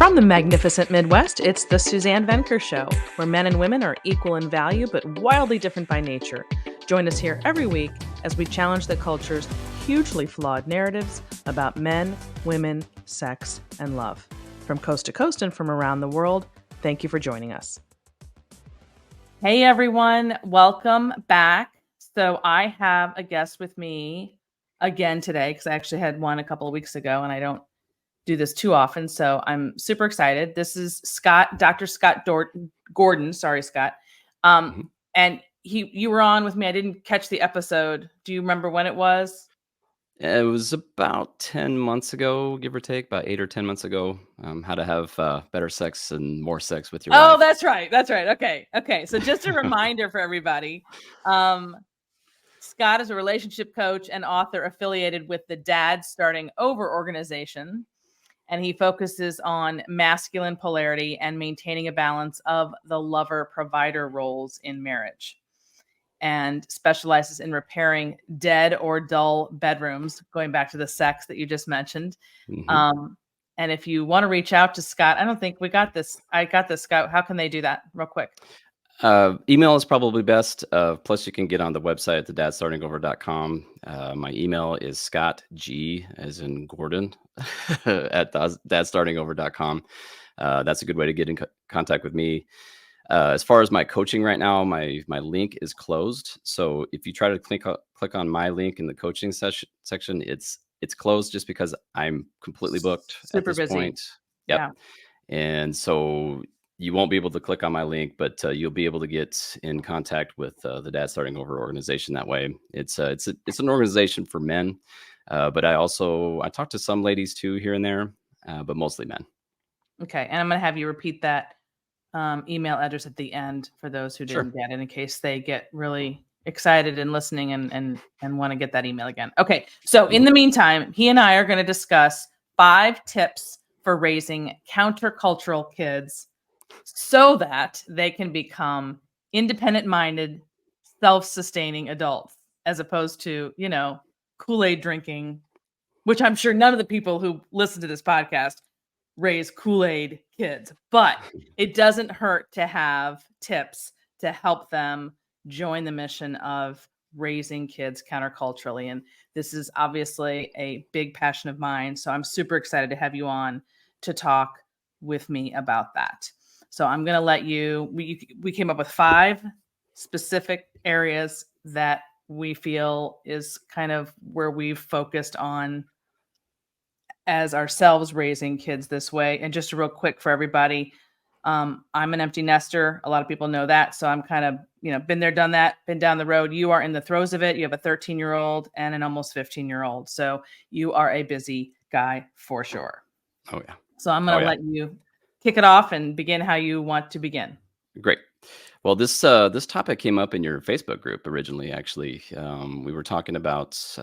From the magnificent Midwest, it's the Suzanne Venker Show, where men and women are equal in value but wildly different by nature. Join us here every week as we challenge the culture's hugely flawed narratives about men, women, sex, and love. From coast to coast and from around the world, thank you for joining us. Hey everyone, welcome back. So I have a guest with me again today because I actually had one a couple of weeks ago and I don't do this too often. So I'm super excited. This is Dr. Scott Gordon. Sorry, Scott. And you were on with me. I didn't catch the episode. Do you remember when it was? It was about 10 months ago, give or take, about 8 or 10 months ago. How to have better sex and more sex with your wife. Oh, that's right. That's right. Okay. So just a reminder for everybody. Scott is a relationship coach and author affiliated with the Dad Starting Over organization. And he focuses on masculine polarity and maintaining a balance of the lover-provider roles in marriage, and specializes in repairing dead or dull bedrooms, going back to the sex that you just mentioned. And if you want to reach out to Scott, I don't think we got this. I got this, Scott. How can they do that real quick? Email is probably best. Plus, you can get on the website at thedadstartingover.com. My email is Scott G, as in Gordon, at dadstartingover.com. That's a good way to get in contact with me. As far as my coaching right now, my link is closed. So if you try to click on my link in the coaching section, it's closed just because I'm completely booked at this point. Yep. Yeah. And so you won't be able to click on my link, but you'll be able to get in contact with the Dad Starting Over organization that way. It's an organization for men, but I talk to some ladies too here and there, but mostly men. Okay, and I'm going to have you repeat that email address at the end for those who didn't get it, in case they get really excited and listening and want to get that email again. Okay, so in the meantime, he and I are going to discuss 5 tips for raising countercultural kids so that they can become independent-minded, self-sustaining adults, as opposed to, Kool-Aid drinking, which I'm sure none of the people who listen to this podcast raise Kool-Aid kids, but it doesn't hurt to have tips to help them join the mission of raising kids counterculturally. And this is obviously a big passion of mine. So I'm super excited to have you on to talk with me about that. So I'm going to let we came up with 5 specific areas that we feel is kind of where we've focused on as ourselves raising kids this way. And just real quick for everybody, I'm an empty nester. A lot of people know that. So I'm kind of, been there, done that, been down the road. You are in the throes of it. You have a 13-year-old and an almost 15-year-old. So you are a busy guy for sure. Oh, yeah. So I'm going to let you kick it off and begin how you want to begin. Great. Well, this topic came up in your Facebook group originally, actually. We were talking about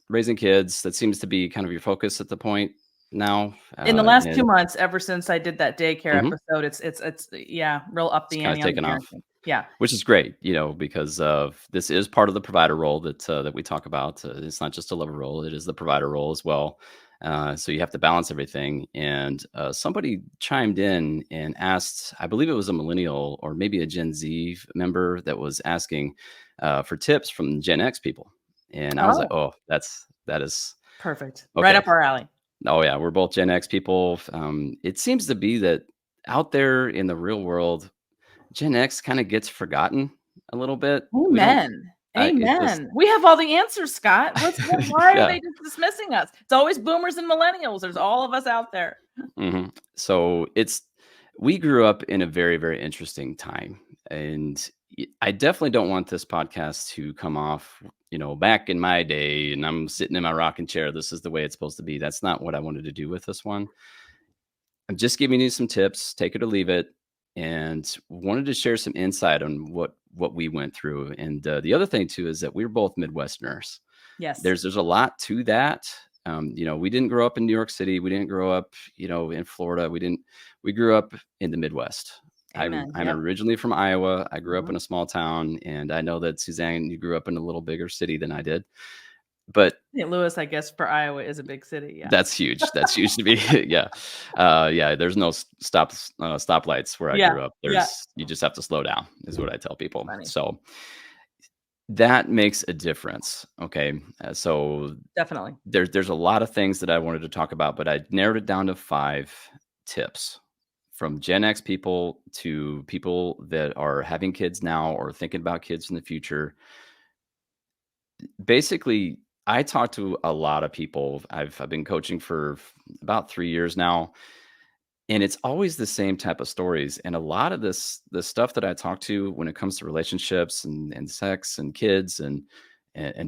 raising kids. That seems to be kind of your focus at the point now. In the last 2 months, ever since I did that daycare episode, it's real up the ante. Kind of taken off. Yeah. Which is great, because this is part of the provider role that we talk about. It's not just a lover role. It is the provider role as well. So you have to balance everything. And somebody chimed in and asked, I believe it was a millennial or maybe a Gen Z member that was asking for tips from Gen X people. And I was like, oh, that is perfect. Okay. Right up our alley. Oh, yeah. We're both Gen X people. It seems to be that out there in the real world, Gen X kind of gets forgotten a little bit. Amen. We have all the answers, Scott. Why are they just dismissing us? It's always boomers and millennials. There's all of us out there. So we grew up in a very, very interesting time. And I definitely don't want this podcast to come off, back in my day and I'm sitting in my rocking chair. This is the way it's supposed to be. That's not what I wanted to do with this one. I'm just giving you some tips, take it or leave it. And wanted to share some insight on what we went through. And the other thing too is that we were both Midwesterners. Yes. There's a lot to that. We didn't grow up in New York City. We didn't grow up, in Florida. We grew up in the Midwest. I'm originally from Iowa. I grew up in a small town, and I know that Suzanne, you grew up in a little bigger city than I did. But St. Louis, I guess, for Iowa is a big city. Yeah. that's huge. That's huge to me. Yeah. Yeah, there's no stoplights where I Yeah. grew up. Yeah. You just have to slow down is what I tell people. Funny. So that makes a difference. Okay. So Definitely. there's a lot of things that I wanted to talk about, but I narrowed it down to 5 tips from Gen X people to people that are having kids now or thinking about kids in the future. Basically, I talk to a lot of people. I've been coaching for about 3 years now, and it's always the same type of stories. And a lot of the stuff that I talk to when it comes to relationships and sex and kids and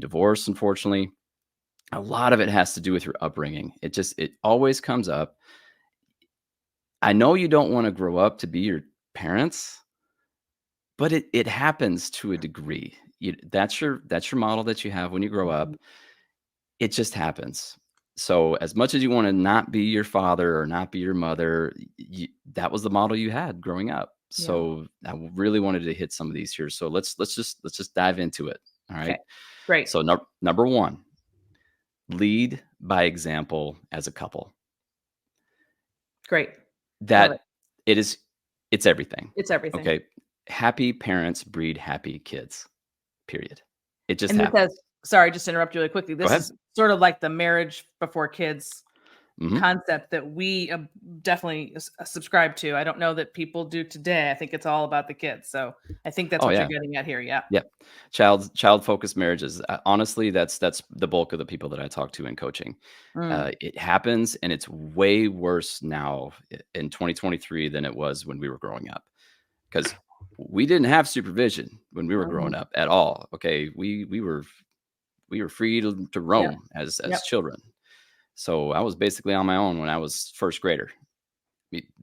divorce, unfortunately, a lot of it has to do with your upbringing. It always comes up. I know you don't want to grow up to be your parents, but it happens to a degree. That's your model that you have when you grow Mhm. up. It just happens. So as much as you want to not be your father or not be your mother, that was the model you had growing up. Yeah. So really wanted to hit some of these here. So let's just dive into it. All Okay. right. Great. So number one, lead by example as a couple. Great. Love it. That it is it's everything. It's everything. Okay. Happy parents breed happy kids. Period. It just And this has, happens. sorry, just to interrupt you really quickly. Go This ahead. is sort of like the marriage before kids Hmm. concept that we definitely subscribe to. I don't know that people do today. I think it's all about the kids. So I think that's Oh what you're yeah. getting at here. Yeah. Yeah. Child-focused marriages, honestly, that's the bulk of the people that I talk to in coaching. Mm. It happens, and it's way worse now in 2023 than it was when we were growing up, because we didn't have supervision when we were growing Mhm. up at all, okay? We were free to Yep. roam as Yep. children. So I was basically on my own when I was first grader.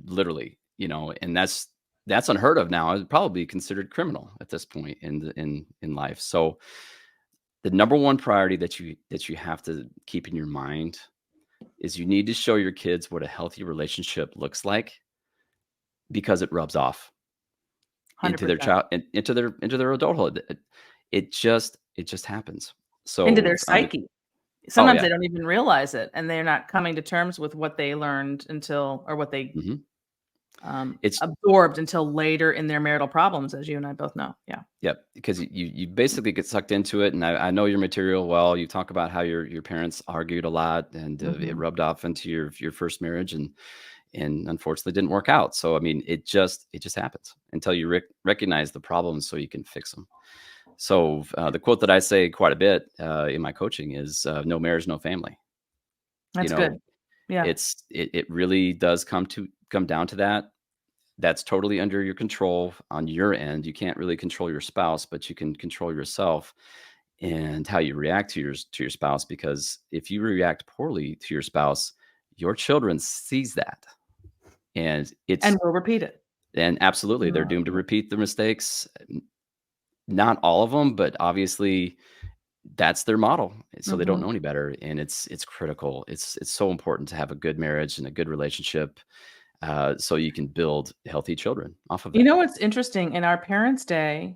Literally, and that's unheard of now. It'd probably be considered criminal at this point in life. So the number one priority that you have to keep in your mind is you need to show your kids what a healthy relationship looks like, because it rubs off into their 100%. into their adulthood. It just happens. Into So their psyche. oh Sometimes yeah. they don't even realize it, and they're not coming to terms with what they learned until, or what they Hmm. It's absorbed until later in their marital problems, as you and I both know. Yeah. Yep, because you basically get sucked into it, and I know your material well. You talk about how your parents argued a lot, and it Mhm. rubbed off into your first marriage, and unfortunately didn't work out. So I mean, it just happens until you recognize the problems, so you can fix them. So the quote that I say quite a bit in my coaching is, "No marriage, no family." You That's good. know, Yeah. it really does come down to that. That's totally under your control on your end. You can't really control your spouse, but you can control yourself and how you react to your spouse, because if you react poorly to your spouse, your children sees that. And And we'll repeat it. absolutely, they're doomed to Yep. repeat the mistakes. Not all of them, but obviously that's their model. So they don't Mhm. know any better, and it's critical. It's so important to have a good marriage and a good relationship, so you can build healthy children off of You it. know what's interesting? In our parents' day,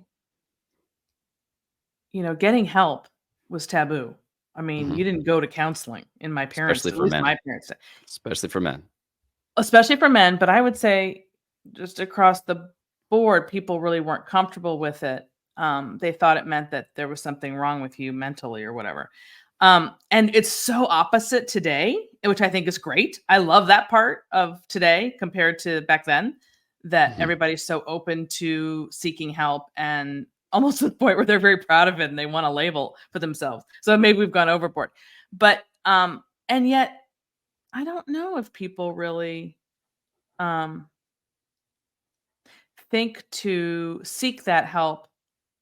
getting help was taboo. I mean, Mhm. you didn't go to counseling in my parents' Especially at for least men. my parents' day. Especially for men. Especially for men, but I would say just across the board, people really weren't comfortable with it. They thought it meant that there was something wrong with you mentally or whatever. And it's so opposite today, which I think is great. I love that part of today compared to back then, that Mhm. everybody's so open to seeking help, and almost to the point where they're very proud of it and they want a label for themselves. So maybe we've gone overboard. But and yet I don't know if people really um, think to seek that help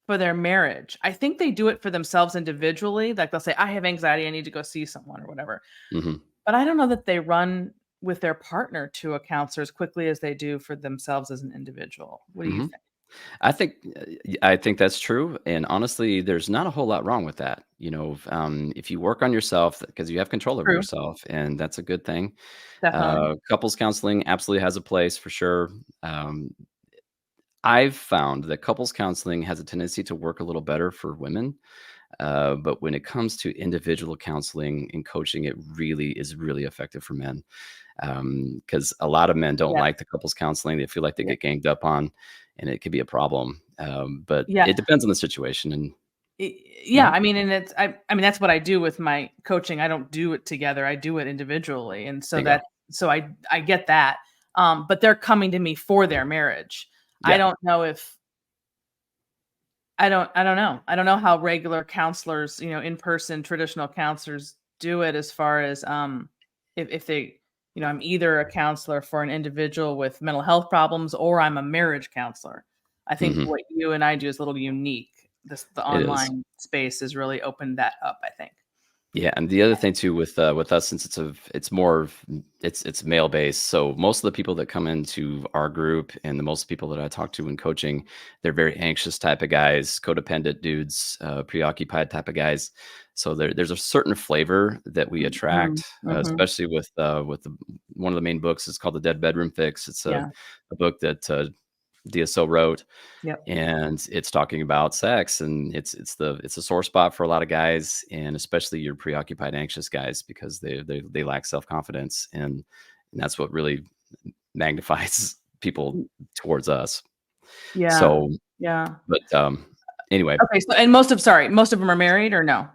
for their marriage. I think they do it for themselves individually. Like they'll say, I have anxiety, I need to go see someone or whatever. Mhm. But I don't know that they run with their partner to a counselor as quickly as they do for themselves as an individual. What do you Mhm. think? I think that's true, and honestly, there's not a whole lot wrong with that. If you work on yourself, because you have control over True. yourself, and that's a good thing. Definitely. Couples counseling absolutely has a place for sure. Um, I've found that couples counseling has a tendency to work a little better for women, But when it comes to individual counseling and coaching, it really is really effective for men. Because a lot of men don't Yeah. like the couples counseling. They feel like they Yeah. get ganged up on, and it could be a problem. But Yeah. it depends on the situation. And Yeah, I mean, and I mean, that's what I do with my coaching. I don't do it together. I do it individually. And so there you go. I get that. But they're coming to me for their marriage. I Yeah. don't know if I don't know. I don't know how regular counselors, in-person traditional counselors do it as far as if they, I'm either a counselor for an individual with mental health problems or I'm a marriage counselor. I think hmm what you and I do is a little unique. The It is. online space has really opened that up, I think. Yeah, and the other thing too with us, since it's more of it's male based. So most of the people that come into our group and the most people that I talk to in coaching, they're very anxious type of guys, codependent dudes, preoccupied type of guys. So there's a certain flavor that we Mm, attract, mhm. especially with one of the main books is called The Dead Bedroom Fix. It's Yeah. a book that DSO wrote, Yep. and it's talking about sex, and it's a sore spot for a lot of guys, and especially your preoccupied anxious guys, because they lack self-confidence, and that's what really magnifies people towards us. Yeah. So Yeah. but anyway, Okay. So, and most of them are married or no?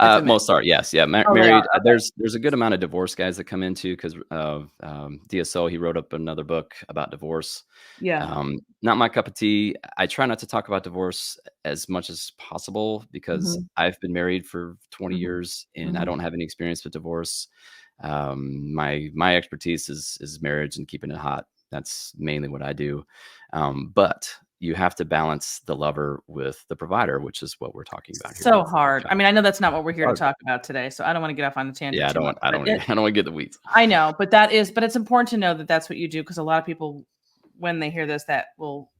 It's a mix. most are, yes, yeah, Oh, they are. married. Okay. There's a good amount of divorce guys that come into because DSO, he wrote up another book about divorce. Yeah. Not my cup of tea. I try not to talk about divorce as much as possible because Mhm. I've been married for 20 Mhm. years and I Mhm. don't have any experience with divorce. My expertise is marriage and keeping it hot. That's mainly what I do. But you have to balance the lover with the provider, which is what we're talking about here So with the hard. I child. mean, I know that's not what we're It's here to hard. talk about today, so I don't wanna get off on a tangent Yeah, too much, I but don't I don't want to get the weeds. I know, but it's important to know that that's what you do because a lot of people, when they hear this, that will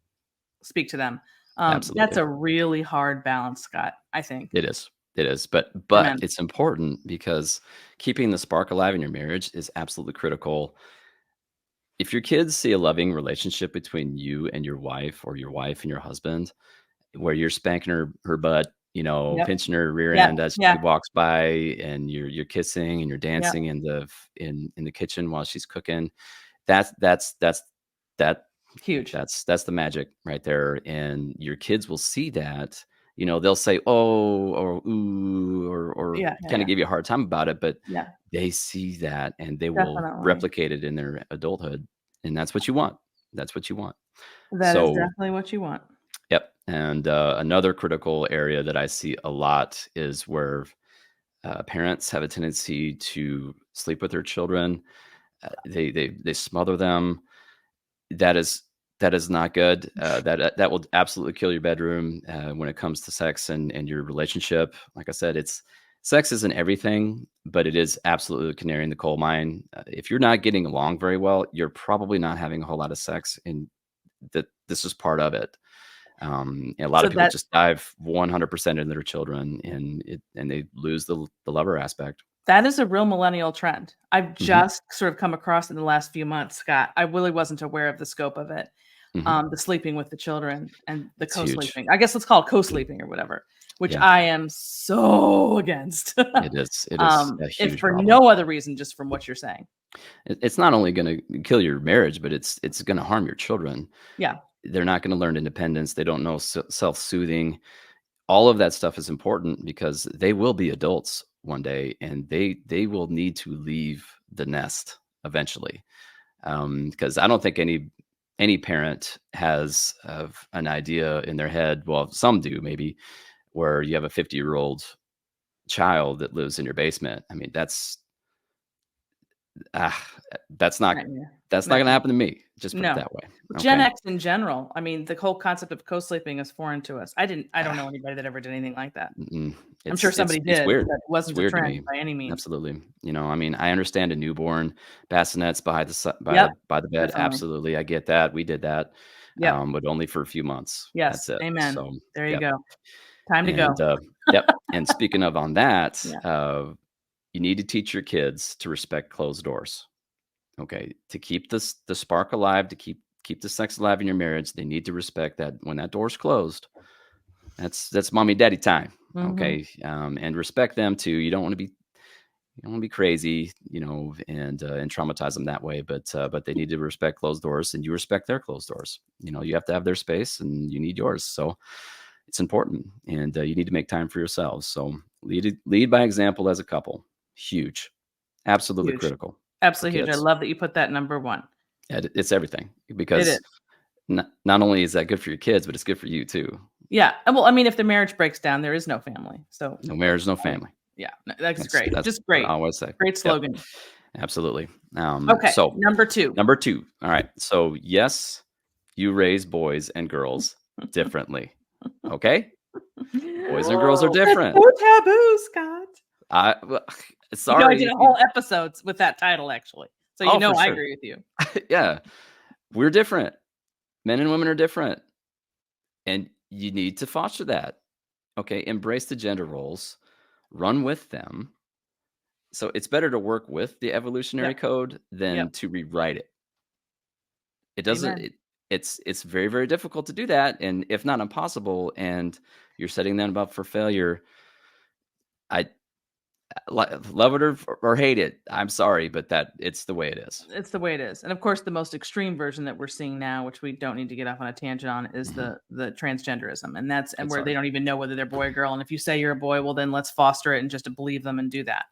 speak to them. That's Absolutely. a really hard balance, Scott, I think, It is. It is. for But men. it's important because keeping the spark alive in your marriage is absolutely critical. If your kids see a loving relationship between you and your wife or your wife and your husband, where you're spanking her butt, Yep. pinching her rear Yep. end as she Yeah. walks by, and you're kissing and you're Yeah. dancing in the kitchen while she's cooking, that's that Huge. that's the magic right there, and your kids will see that. They'll say, "Oh," or "Ooh," or Yeah, yeah, kinda yeah. give you a hard time about it, but Yeah, they see that, and they will definitely. replicate it in their adulthood, and that's what you want. That's what you want. That is So, definitely what you want. yep, and, another critical area that I see a lot is where, parents have a tendency to sleep with their children. They smother them. That is that is not good. That will absolutely kill your bedroom, when it comes to sex and your relationship. Like I said, it's sex isn't everything, but it is absolutely the canary in the coal mine. If you're not getting along very well, you're probably not having a whole lot of sex, and that this is part of it. And a lot So of people that just dive 100% into their children, and they lose the lover aspect. that is a real millennial trend. I've hmm just sort of come across in the last few months, Scott. I really wasn't aware of the scope of it. hmm The sleeping with the children and the It's huge. co-sleeping. I guess let's call it co-sleeping or whatever, which Yeah, I am so against. it is. It is a If huge for problem. no other reason, just from what you're saying. It's not only gonna kill your marriage, but it's gonna harm your children. Yeah. They're not gonna learn independence, they don't know self-soothing. All of that stuff is important because they will be adults one day, and they will need to leave the nest eventually. Because I don't think any parent has an idea in their head, well, some do maybe, where you have a 50-year-old child that lives in your basement. I mean, ah, that's not Nightmare. that's not gonna Nightmare. happen to me, just put it No. that way, Gen okay? X in general, I mean, the whole concept of co-sleeping is foreign to us. I don't know anybody that ever did anything like that. Mm-mm. I'm sure somebody It's did, weird. but it It's wasn't a weird to trend me. by any means. Absolutely. I mean, I understand a newborn bassinets behind the si Yep, by the bed. definitely. Absolutely, I get that. We did that, Yep. but only for a few months. That's Yes. it. Amen. So, There you yep. go. Time to go. And, yep. And speaking of on that, Yeah. you need to teach your kids to respect closed doors. Okay, to keep the spark alive, to keep the sex alive in your marriage, they need to respect that when that door's closed, that's mommy daddy time. Mhm. Okay. And respect them too. You don't want to be crazy, and traumatize them that way. But they need to respect closed doors, and you respect their closed doors. You have to have their space, and you need yours. So it's important, and you need to make time for yourselves. So lead by example as a couple. Huge, absolutely Huge. critical for Absolutely huge. I kids. love that you put that number 1. It's everything It is. because not only is that good for your kids, but it's good for you too. Yeah. Well, I mean, if the marriage breaks down, there is no family. So No that's marriage, no fine. family. Yeah, that's That's great. that's Just what I great. always say. Great Yep, slogan. absolutely. Okay, So number 2. number two. All right. So yes, you raise boys and girls differently. Okay, boys and girls are That's different. so taboo, Scott. Well, I did sorry. a whole episodes with that title actually. So Oh, for I sure. agree with you. Yeah, we're different. Men and women are different, and you need to foster that. Okay, embrace the gender roles, run with them. So it's better to work with the evolutionary Yep. code Yep. than to rewrite it. It doesn't. Amen. It's very very difficult to do that, and if not impossible, and you're setting them up for failure. I love it or hate it. I'm sorry, but that it's the way it is. It's the way it is. And of course, the most extreme version that we're seeing now, which we don't need to get off on a tangent on, is Mhm. the transgenderism. And that's It's where they hard. don't even know whether they're boy or girl. And if you say you're a boy, well then let's foster it and just believe them and do that.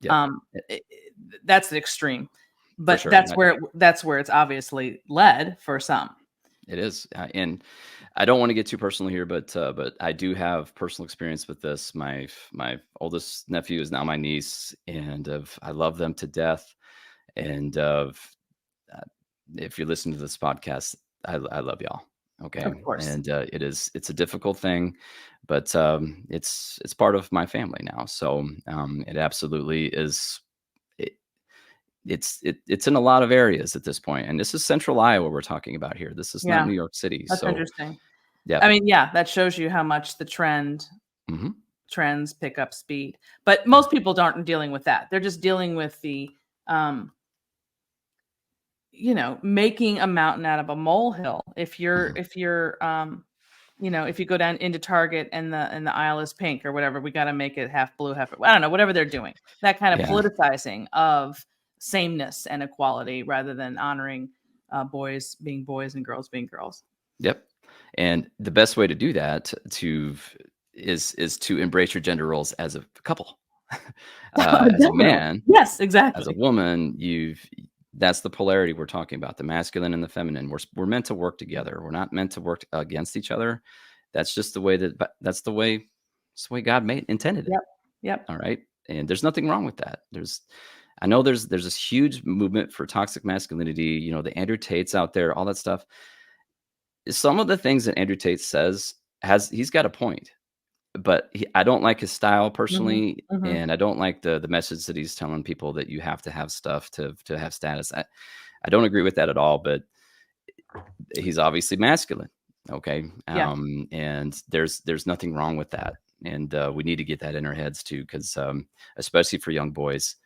Yep. Um, that's the extreme. For But sure. And that's where it's obviously led for some. it is, and I don't want to get too personal here, but I do have personal experience with this. My oldest nephew is now my niece, and I love them to death. And uh, if you listen to this podcast, I love y'all. Okay, Of course. and it's a difficult thing, but it's part of my family now. So it absolutely is. It's in a lot of areas at this point, and this is Central Iowa we're talking about here. This is not Yeah, New York City. that's So, interesting. yeah. I mean, yeah, that shows you how much the Mhm. trends pick up speed. But most people aren't dealing with that. They're just dealing with the um making a mountain out of a molehill. Mhm. If you're if you go down into Target and the aisle is pink or whatever, we got to make it half blue, half, I don't know, whatever they're doing. That kind of Yeah. politicizing of sameness and equality rather than honoring boys being boys and girls being girls. Yep. And the best way to do that is to embrace your gender roles as a couple. As a Definitely. man, Yes, as a exactly. woman, that's the polarity we're talking about, the masculine and the feminine. We're meant to work together. We're not meant to work against each other. That's just the way it's the way God made intended it. Yep. Yep. All right. And there's nothing wrong with that. I know there's this huge movement for toxic masculinity, the Andrew Tates out there, all that stuff. Some of the things that Andrew Tate says he's got a point, but I don't like his style Hmm. personally, Hmm. and I don't like the message that he's telling people that you have to have stuff to have status. I don't agree with that at all, but he's obviously masculine. Okay. Yeah. And there's nothing wrong with that. And we need to get that in our heads too, because especially for young boys,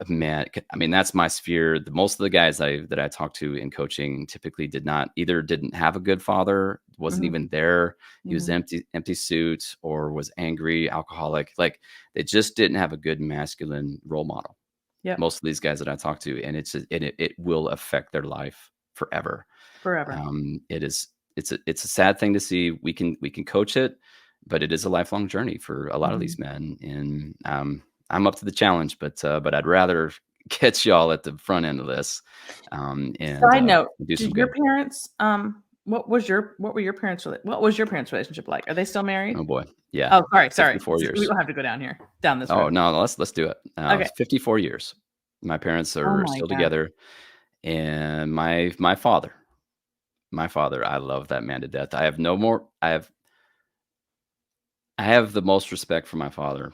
man, I mean, that's my sphere. Most of the guys that I talked to in coaching typically didn't have a good father, wasn't Hmm. even there. He was Hmm. empty suit, or was angry, alcoholic. Like, they just didn't have a good masculine role model. Yep. Most of these guys that I talk to, and it will affect their life forever. Forever. It is it's a sad thing to see. We can coach it, but it is a lifelong journey for a lot of Hmm. these men. And I'm up to the challenge, but I'd rather catch y'all at the front end of this, and Side note, do some did your good. parents what were your parents what was your parents relationship like? Are they still married? Oh boy, yeah, Oh, sorry. 54 We years. don't have to go down this Oh road. no, let's do it. Okay. 54 years. My parents Oh are my still god. together, and my father, I love that man to death. I have the most respect for my father.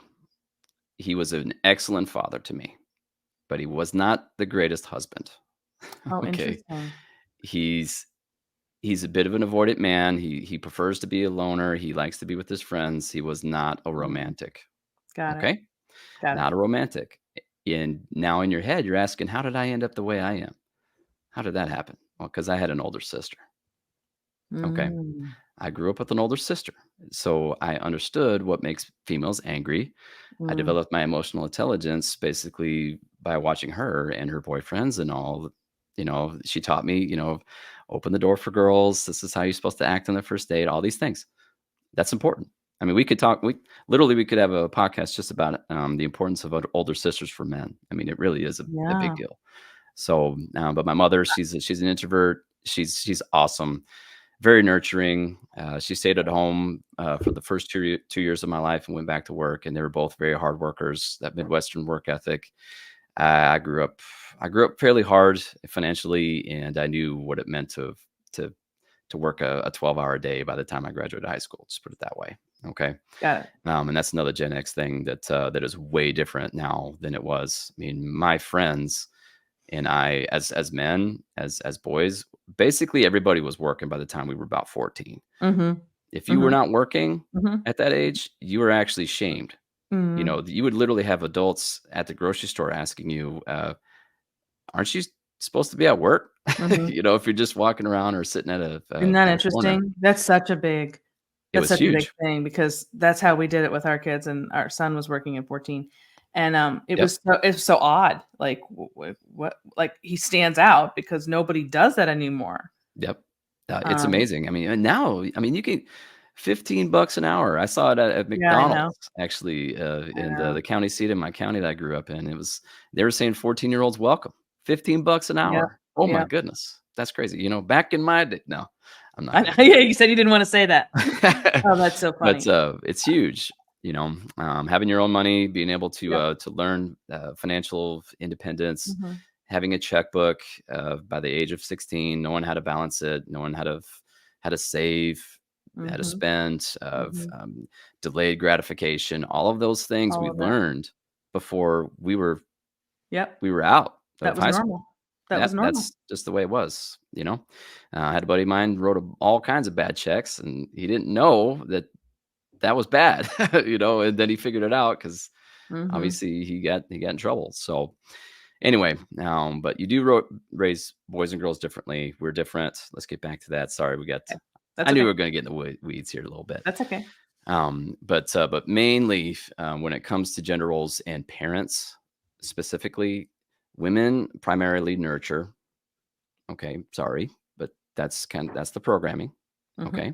He was an excellent father to me, but he was not the greatest husband. Oh, Okay. interesting. He's he's a bit of an avoidant man. He prefers to be a loner. He likes to be with his friends. He was not a Mm, romantic. got it. Okay? Got it. Not a romantic. And now in your head, you're asking, how did I end up the way I am? How did that happen? Well, because I had an older sister. Okay. Mm. I grew up with an older sister, so I understood what makes females angry. I Mm. developed my emotional intelligence basically by watching her and her boyfriends and all. She taught me, open the door for girls. This is how you're supposed to act on the first date. All these things. That's important. I mean, we could talk. We could have a podcast just about the importance of older sisters for men. I mean, it really is a big Yeah. deal. So, but my mother, she's an introvert. She's awesome, very nurturing. She stayed at home for the first 2 years of my life and went back to work. And they were both very hard workers. That Midwestern work ethic. I grew up. I grew up fairly hard financially, and I knew what it meant to to work a 12-hour day by the time I graduated high school. Just put it that way. Okay. Got it. And that's another Gen X thing that is way different now than it was. I mean, my friends and I, as men, as boys, basically everybody was working by the time we were about 14. Mhm. If you were Mhm. not working Mhm. at that age, you were actually shamed. Mm. You would literally have adults at the grocery store asking you, "Aren't you supposed to be at work?" Mhm. If you're just walking around or sitting at Isn't that a corner. interesting? It That's was such a big huge. thing because that's how we did it with our kids, and our son was working at 14. And, Yep. it's so odd, like, what like, he stands out because nobody does that anymore. Yep. It's Um, amazing. I mean, and now, I mean, you can $15 an hour. I saw it at yeah, I know, McDonald's actually, I in the know. county seat in my county that I grew up in. They were saying 14-year-olds welcome, $15 an Yep, hour. Oh my yep. goodness. That's crazy. Back in my day. No, I'm not I know, going to yeah, do you said you didn't wanna say that. that. Oh, that's so But funny. it's huge. Having your own money, being able Yep. to learn financial independence, Mhm, having a checkbook by the age of 16, knowing how to balance it, knowing how to save, how to mhm, spend, of mhm. delayed gratification, all of those things All we of it. learned before Yep, we were out that of was high school. normal. That was normal. That's just the way it was. I had a buddy of mine wrote all kinds of bad checks, and he didn't know that was bad, and then he figured it out because Mhm. obviously he got in trouble. So anyway, but you do raise boys and girls differently. We're different. Let's get back to that. Sorry, Okay. I That's knew we okay. were going to get in the weeds here a little bit. That's okay. But mainly when it comes to gender roles and parents specifically, women primarily nurture. Okay, sorry, but that's the programming. Mhm, Okay,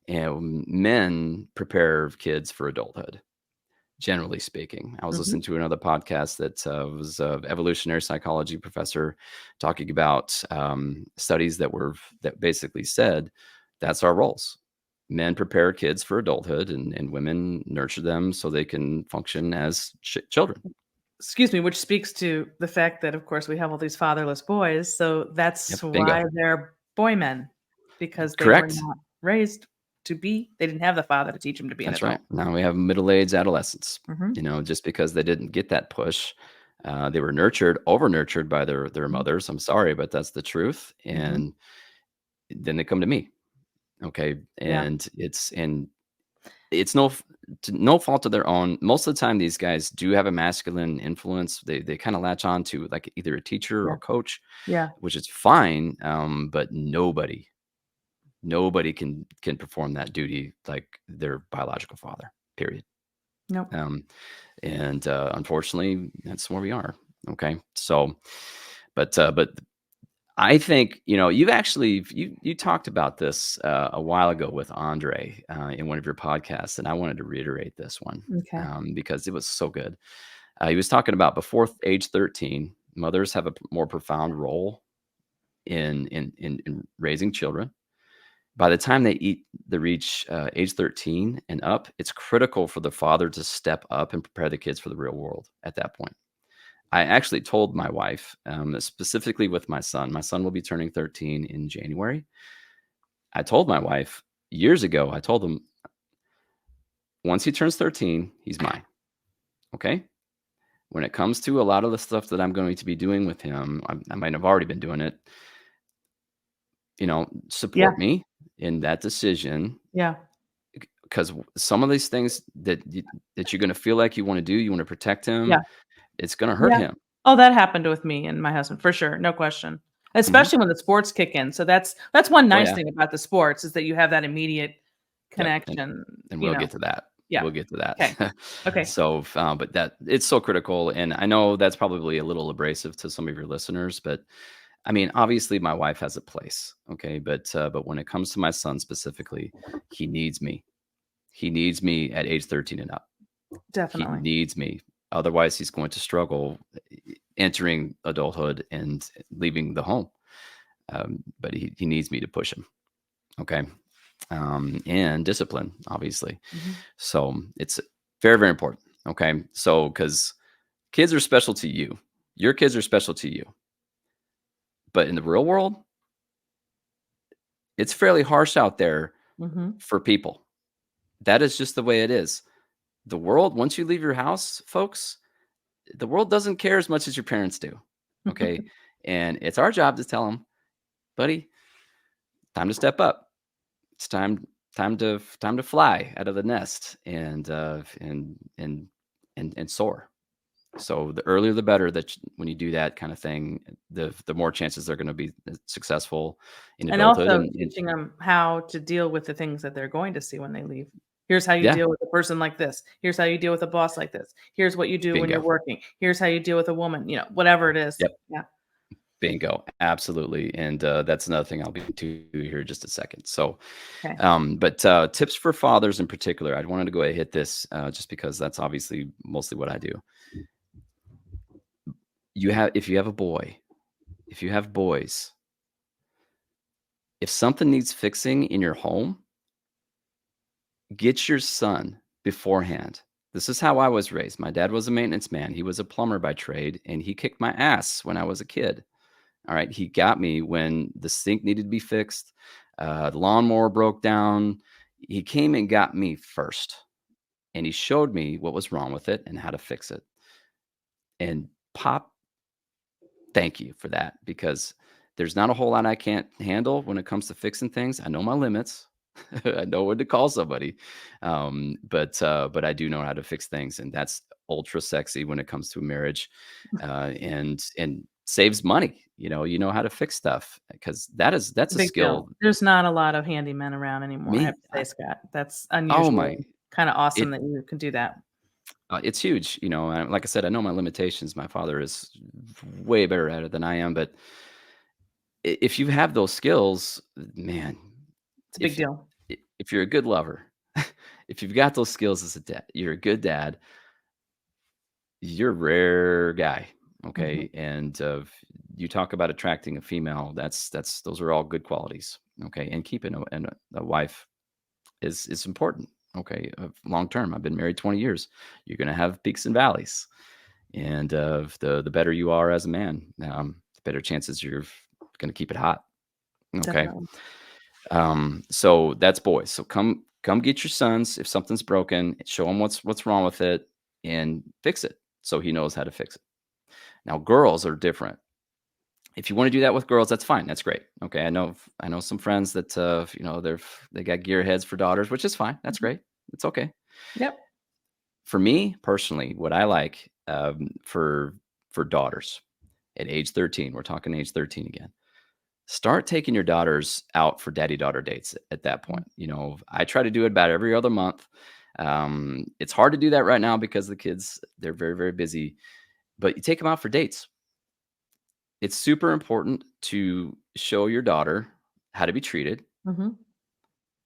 and men prepare kids for adulthood. Generally speaking, I was mhm. listening to another podcast that was an evolutionary psychology professor talking about studies that basically said that's our roles. Men prepare kids for adulthood, and women nurture them so they can function as children. Excuse me, which speaks to the fact that, of course, we have all these fatherless boys, so Yep, that's bingo. why they're boy men, because they were Correct. not raised to be they didn't have the father to teach them to be an That's right. adult. Now we have middle-aged adolescents. Mhm, Just because they didn't get that push, they were nurtured, over nurtured by their mhm, mothers. I'm sorry, but that's the truth. mhm. And then they come to me. Okay, Yeah, and it's no fault of their own. Most of the time, these guys do have a masculine influence. They kind of latch on to like either a teacher yeah, or coach, yeah. which is fine. But nobody can perform that duty like their biological father. Period. Nope. Um, and unfortunately, that's where we are. Okay, so but I think you talked about this a while ago with Andre in one of your podcasts, and I wanted to reiterate this one Okay. because it was so good. He was talking about before age 13, mothers have a more profound role in raising children. By the time they reach age 13 and up, it's critical for the father to step up and prepare the kids for the real world at that point. I actually told my wife, specifically with my son. My son will be turning 13 in January. I told my wife years ago, I told him, once he turns 13, he's mine. Okay. When it comes to a lot of the stuff that I'm going to be doing with him, I might have already been doing it, Yeah, support me in that decision yeah, because some of these things that you're going to feel like you want to do, you want to protect him, yeah, it's going to hurt yeah. him. Oh, that happened with me and my husband, for sure, no question. especially when the sports kick in. So that's one Oh nice yeah. thing about the sports, is that you have that immediate Yep. connection, And you we'll know. get to that. Yeah. We'll get to Okay. that. Okay. So, but that it's so critical, and I know that's probably a little abrasive to some of your listeners, but I mean, obviously, my wife has a place, okay, but when it comes to my son specifically, he needs me. He needs me at age 13 and up. He Definitely. needs me. Otherwise, he's going to struggle entering adulthood and leaving the home. But he needs me to push him, okay, and discipline, obviously. Mhm. So it's very, very important. Okay. So, because kids are special to you, your kids are special to you. But in the real world, it's fairly harsh out there Mhm. for people. That is just the way it is. The world, once you leave your house, folks, the world doesn't care as much as your parents do. Okay. And it's our job to tell them, buddy, time to step up. It's time to fly out of the nest and soar. So the earlier the better, that when you do that kind of thing, the more chances they're going to be successful in And adulthood. also And teaching them how to deal with the things that they're going to see when they leave. Here's how you yeah, deal with a person like this. Here's how you deal with a boss like this. Here's what you do when you're bingo. working. Here's how you deal with a woman, whatever it is. Yep, Yeah. bingo, absolutely. And that's another thing I'll be to here in just a second. So, Okay. but tips for fathers in particular, I wanted to go ahead and hit this just because that's obviously mostly what I do. If you have a boy, if you have boys, if something needs fixing in your home, get your son beforehand. This is how I was raised. My dad was a maintenance man. He was a plumber by trade, and he kicked my ass when I was a kid. All right. He got me when the sink needed to be fixed, the lawnmower broke down. He came and got me first, and he showed me what was wrong with it and how to fix it. And Pop, thank you for that, because there's not a whole lot I can't handle when it comes to fixing things. I know my limits. I know when to call somebody, but I do know how to fix things, and that's ultra sexy when it comes to a marriage, and saves money. You know how to fix stuff, because It's that's a a big deal. skill. There's not a lot of handymen around anymore, I have Me, to say, Scott. That's oh my, unusual. Kind of awesome it that you can do that. it's huge. Like I said, I know my limitations. My father is way better at it than I am, but if you have those skills, man, It's a big if deal. if you're a good lover, if you've got those skills as a dad, you're a good dad. You're a rare guy, Mhm. okay? And you talk about attracting a female. That's those are all good qualities, okay? And keeping a wife is important, okay? Long term. I've been married 20 years. You're gonna have peaks and valleys, and the better you are as a man, the better chances you're gonna keep it hot, okay? Definitely. So that's boys. So come get your sons. If something's broken, show him what's wrong with it and fix it so he knows how to fix it. Now girls are different. If you want to do that with girls, that's fine. That's great. Okay. I know some friends that they got gearheads for daughters, which is fine. That's Mhm. great. It's okay. Yep. For me personally, what I like for daughters at age 13, we're talking age 13 again. Start taking your daughters out for daddy daughter dates at that Mhm. point. I try to do it about every other month. It's hard to do that right now because the kids, they're very, very busy, but you take them out for dates. It's super important to show your daughter how to be treated, Mhm.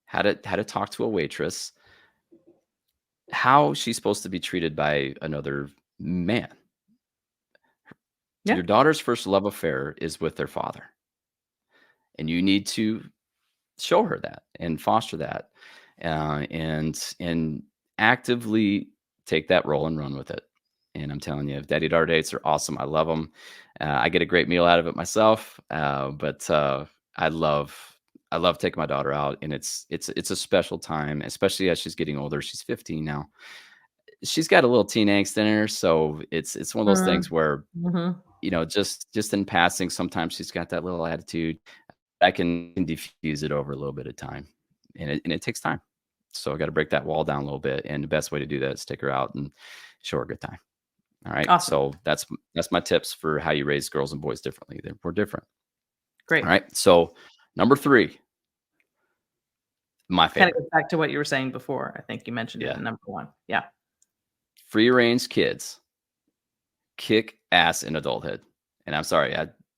how to talk to a waitress, how she's supposed to be treated by another man. Yeah. Your daughter's first love affair is with their father, and you need to show her that and foster that, and actively take that role and run with it. And I'm telling you, daddy daughter dates are awesome. I love them. I get a great meal out of it myself. But I love taking my daughter out, and it's a special time, especially as she's getting older. She's 15 now. She's got a little teen angst in her, so it's one of those Mhm. things where Mhm. just in passing, sometimes she's got that little attitude. I can diffuse it over a little bit of time, and it takes time. So I got to break that wall down a little bit, and the best way to do that is take her out and show her a good time. All right. Awesome. So that's my tips for how you raise girls and boys differently. We're different. Great. All right. So number 3, my Kind of favorite. goes back to what you were saying before. I think you mentioned it Yeah. in number 1. Yeah. Free range kids kick ass in adulthood. And I'm sorry,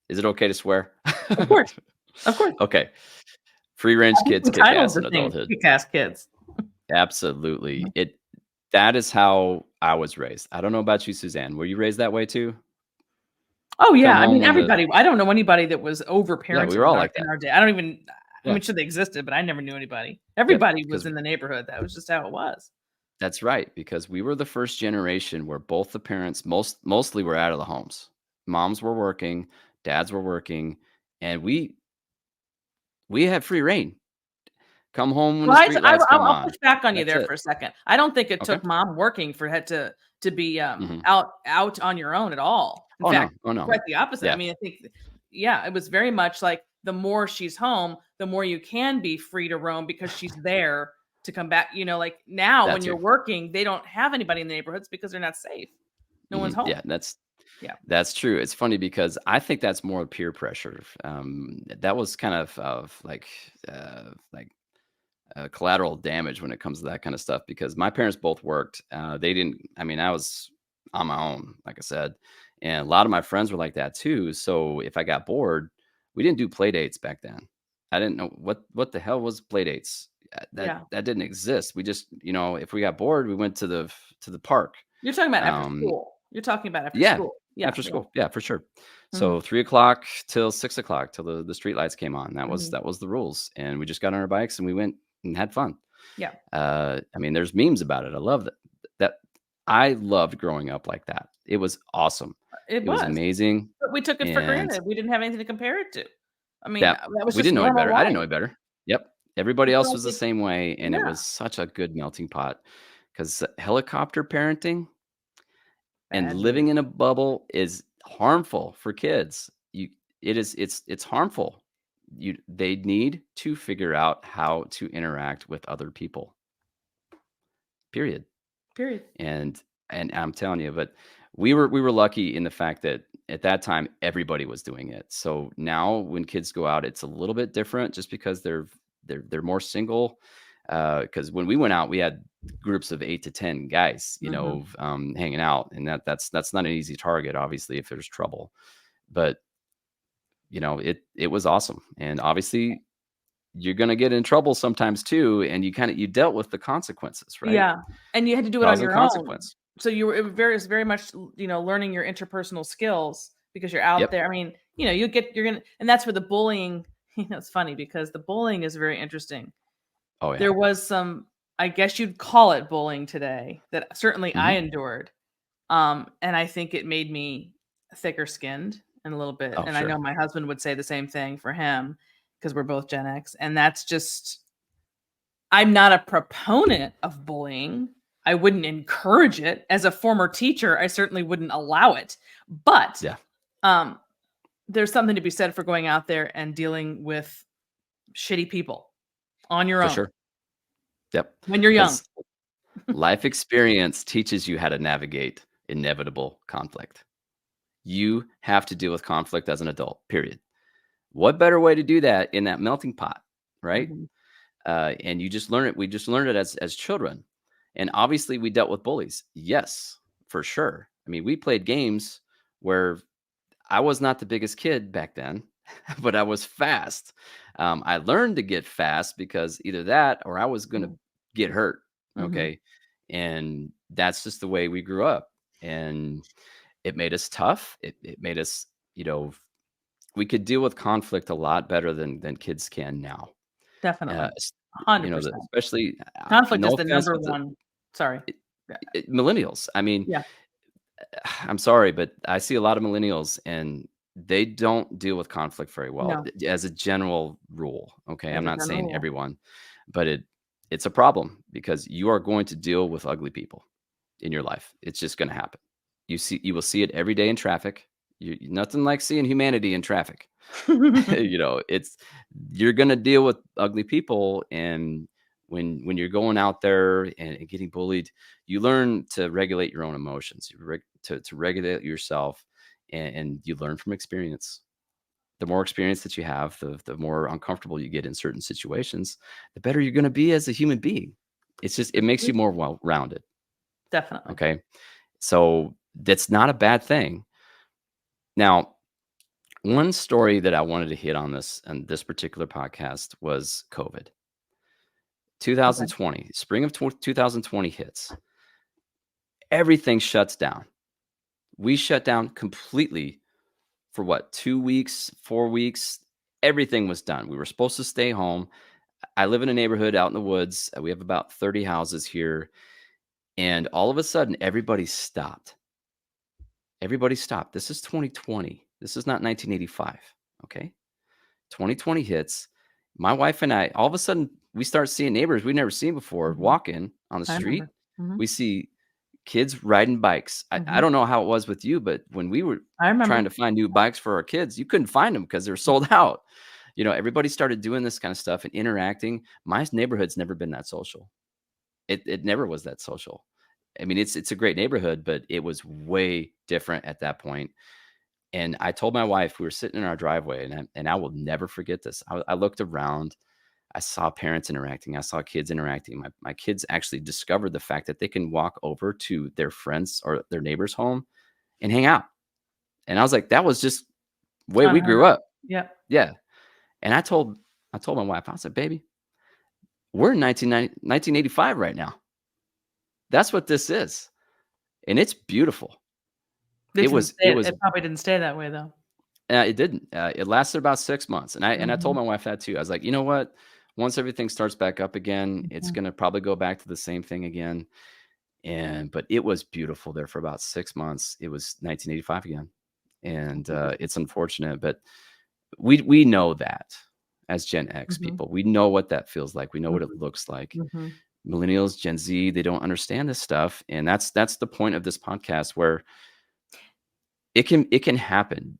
is it okay to swear? Of course. Of course. Okay. Free I range think kids we kick titled ass the in thing adulthood. Kick-Ass Kids. Absolutely. Mhm. That is how I was raised. I don't know about you, Suzanne. Were you raised that way too? Oh, Come yeah. I home mean, when the everybody I don't know anybody that was Yeah, we overparented were all like in that. our day. I don't even I Yeah. mean, sure they existed, but I never knew anybody. Yep. Everybody was Because in the neighborhood. That was just how it was. that's right. Because we were the first generation where both the parents mostly were out of the homes. Moms were working, dads were working, and we had free reign. Come home when Well, the street lights come I'll push on. back on you That's there it. for a second. I don't think it Okay. took mom working for it to be, Mhm. out on your own at all. In Oh, no. fact, Oh, no. quite the opposite. I Yeah. mean, I think yeah, it was very much like the more she's home, the more you can be free to roam because she's there to come back. Like now That when you're too. working, they don't have anybody in the neighborhoods because they're not safe. No one's Mhm. home. Yeah, Yeah. that's true. It's funny because I think that's more peer pressure. That was kind of like collateral damage when it comes to that kind of stuff because my parents both worked. They didn't. I mean, I was on my own, like I said, and a lot of my friends were like that too. So if I got bored, we didn't do play dates back then. I didn't know what the hell was play dates. That Yeah. that didn't exist. We just, if we got bored, we went to the park. You're talking about after Um, school. You're talking about after yeah, school. Yeah, after yeah. school. Yeah, for sure. Mhm, So 3 o'clock till 6 o'clock till the street lights came on. mhm. That was the rules. And we just got on our bikes and we went and had fun. Yeah. I mean, there's memes about it. I love that. That I loved growing up like that. It was awesome. It It was was. amazing. But we took it for And granted. We didn't have anything to compare it to. I mean, that that was we just didn't know any normal better. I didn't know life. any better. Yep. Everybody I feel else like was the same way. And it was yeah, such a good melting pot because helicopter parenting and bad living news. in a bubble is harmful for kids. It's harmful. They need to figure out how to interact with other people. Period. Period. And I'm telling you, but we were lucky in the fact that at that time everybody was doing it. So now when kids go out, it's a little bit different just because they're more single. Because when we went out, we had groups of 8 to 10 guys, Mhm. hanging out, and that's not an easy target, obviously, if there's trouble. But it was awesome, and obviously you're gonna get in trouble sometimes too, and you dealt with the consequences, right? Yeah, and you had to do it on Cause and your own. consequence. So you were it was very much, learning your interpersonal skills because you're out Yep. there. I mean, you're gonna and that's where the bullying it's funny because the bullying is very interesting. Oh yeah. There was some, I guess you'd call it bullying today that certainly I Mhm. endured. And I think it made me thicker skinned and a little bit. Oh, And I sure. know my husband would say the same thing for him because we're both Gen X. And that's just, I'm not a proponent of bullying. I wouldn't encourage it. As a former teacher, I certainly wouldn't allow it. But Yeah, um, there's something to be said for going out there and dealing with shitty people on your for own sure. Yep. when you're young. Because life experience teaches you how to navigate inevitable conflict. You have to deal with conflict as an adult, period. What better way to do that in that melting pot, right? Mhm. And you just learn it. We just learned it as children, and obviously we dealt with bullies. Yes, for sure. I mean, we played games where I was not the biggest kid back then, but I was fast. I learned to get fast because either that or I was going to Mhm. get hurt. Mhm. Okay, and that's just the way we grew up, and it made us tough. It made us, we could deal with conflict a lot better than kids can now. Definitely. Es the 100%. especially, Conflict is no the offense, number but one sorry. Yeah. millennials. I mean, Yeah. I'm sorry, but I see a lot of millennials, and they don't deal with conflict very well, No, as a general rule, okay? I'm as a not general saying rule. everyone, but it's a problem because you are going to deal with ugly people in your life. It's just gonna happen. You will see it every day in traffic. Nothing like seeing humanity in traffic. It's you're gonna deal with ugly people, and when you're going out there and getting bullied, you learn to regulate your own emotions. To regulate yourself, and you learn from experience. The more experience that you have, the more uncomfortable you get in certain situations, the better you're going to be as a human being. It's just, it makes you more well-rounded. Definitely. Okay. So that's not a bad thing. Now, one story that I wanted to hit on this particular podcast was COVID. Okay. 2020, spring of 2020 hits. Everything shuts down. We shut down completely for what, 2 weeks, 4 weeks? Everything was done. We were supposed to stay home. I live in a neighborhood out in the woods. We have about 30 houses here. And all of a sudden, everybody stopped. Everybody stopped. This is 2020. This is not 1985. Okay. 2020 hits. My wife and I, all of a sudden, we start seeing neighbors we've never seen before Mhm. walking on the I street. remember. Mhm. We see kids riding bikes. I Mhm. don't know how it was with you, but when we were I trying remember. to find new bikes for our kids, you couldn't find them because they were sold out. Everybody started doing this kind of stuff and interacting. My neighborhood's never been that social. It never was that social. I mean, it's a great neighborhood, but it was way different at that point. And I told my wife, we were sitting in our driveway, and I will never forget this. I looked around, I saw parents interacting, I saw kids interacting. My kids actually discovered the fact that they can walk over to their friends or their neighbor's home and hang out. And I was like, that was just the way we Unheard grew of. up. Yep. Yeah. And I told my wife, I said, baby, we're in 1985 right now. That's what this is. And it's beautiful. It It didn't was stay it was it probably didn't stay that way, though. it didn't. It lasted about 6 months, and I told Mhm. my wife that too. I was like, you know what? Once everything starts back up again, it's Mhm. gonna probably go back to the same thing again. But it was beautiful there for about 6 months. It was 1985 again, and it's unfortunate, but we know that as Gen X Mhm. people, we know what that feels like. We know what it Mhm. looks like. Mhm. Millennials, Gen Z, they don't understand this stuff, and that's the point of this podcast where it can happen.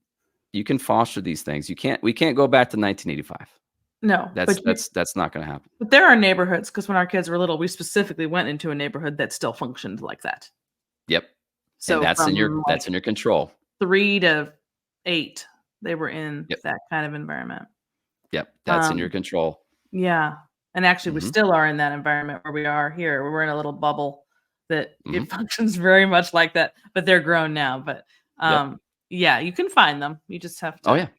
You can foster these things. We can't go back to 1985. No, That's not gonna happen. but there are neighborhoods, because when our kids were little, we specifically went into a neighborhood that still functioned like that. Yep, and So from, that's in your control. 3 to 8, they were in Yep, that kind of environment. yep, that's in your Um, control. yeah, and actually, we Mhm, still are in that environment where we are here. We're in a little bubble that it mhm, functions very much like that, but they're grown now, but, yep. yeah, you can find them. You just have Oh, to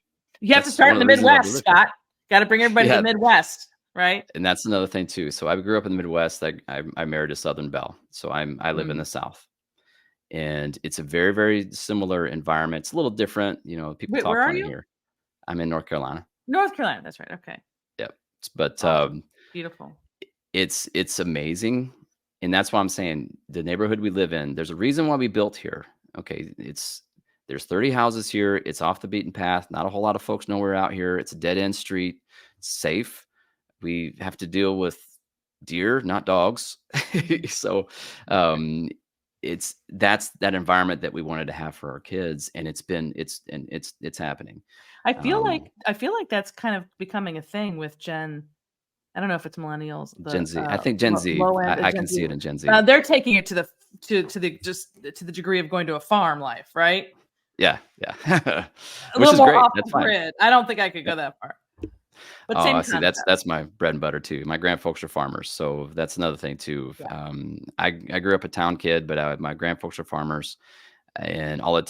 yeah, start one in of the the reasons why we Midwest, live here. Scott. Gotta bring everybody to the Yeah, Midwest, right? and that's another thing too. So I grew up in the Midwest. I married a Southern belle, so I live in Mm. the South, and it's a very, very similar environment. It's a little different, people Wait, where talk are funny you? here. I'm in North Carolina. North Carolina, that's right, okay. Yep, but, Awesome. Beautiful. it's amazing, and that's why I'm saying the neighborhood we live in, there's a reason why we built here. Okay, there's 30 houses here. It's off the beaten path. Not a whole lot of folks know we're out here. It's a dead end street. It's safe. We have to deal with deer, not dogs. Mhm. So, Okay. um, that's that environment that we wanted to have for our kids, and it's happening. Um, I feel like that's kind of becoming a thing with I don't know if it's millennials, Gen the, Z, I think Gen Z, low end, I Gen can Z. see it in Gen Z. They're taking it to the to the degree of going to a farm life, right? Yeah, yeah. A Which little is more great, off that's the fine. grid. I don't think I could Yeah. go that far, but Oh, same I see, concept. that's my bread and butter too. My grandfolks are farmers, so that's another thing too. Yeah. I grew up a town kid, but, my grandfolks are farmers, and all it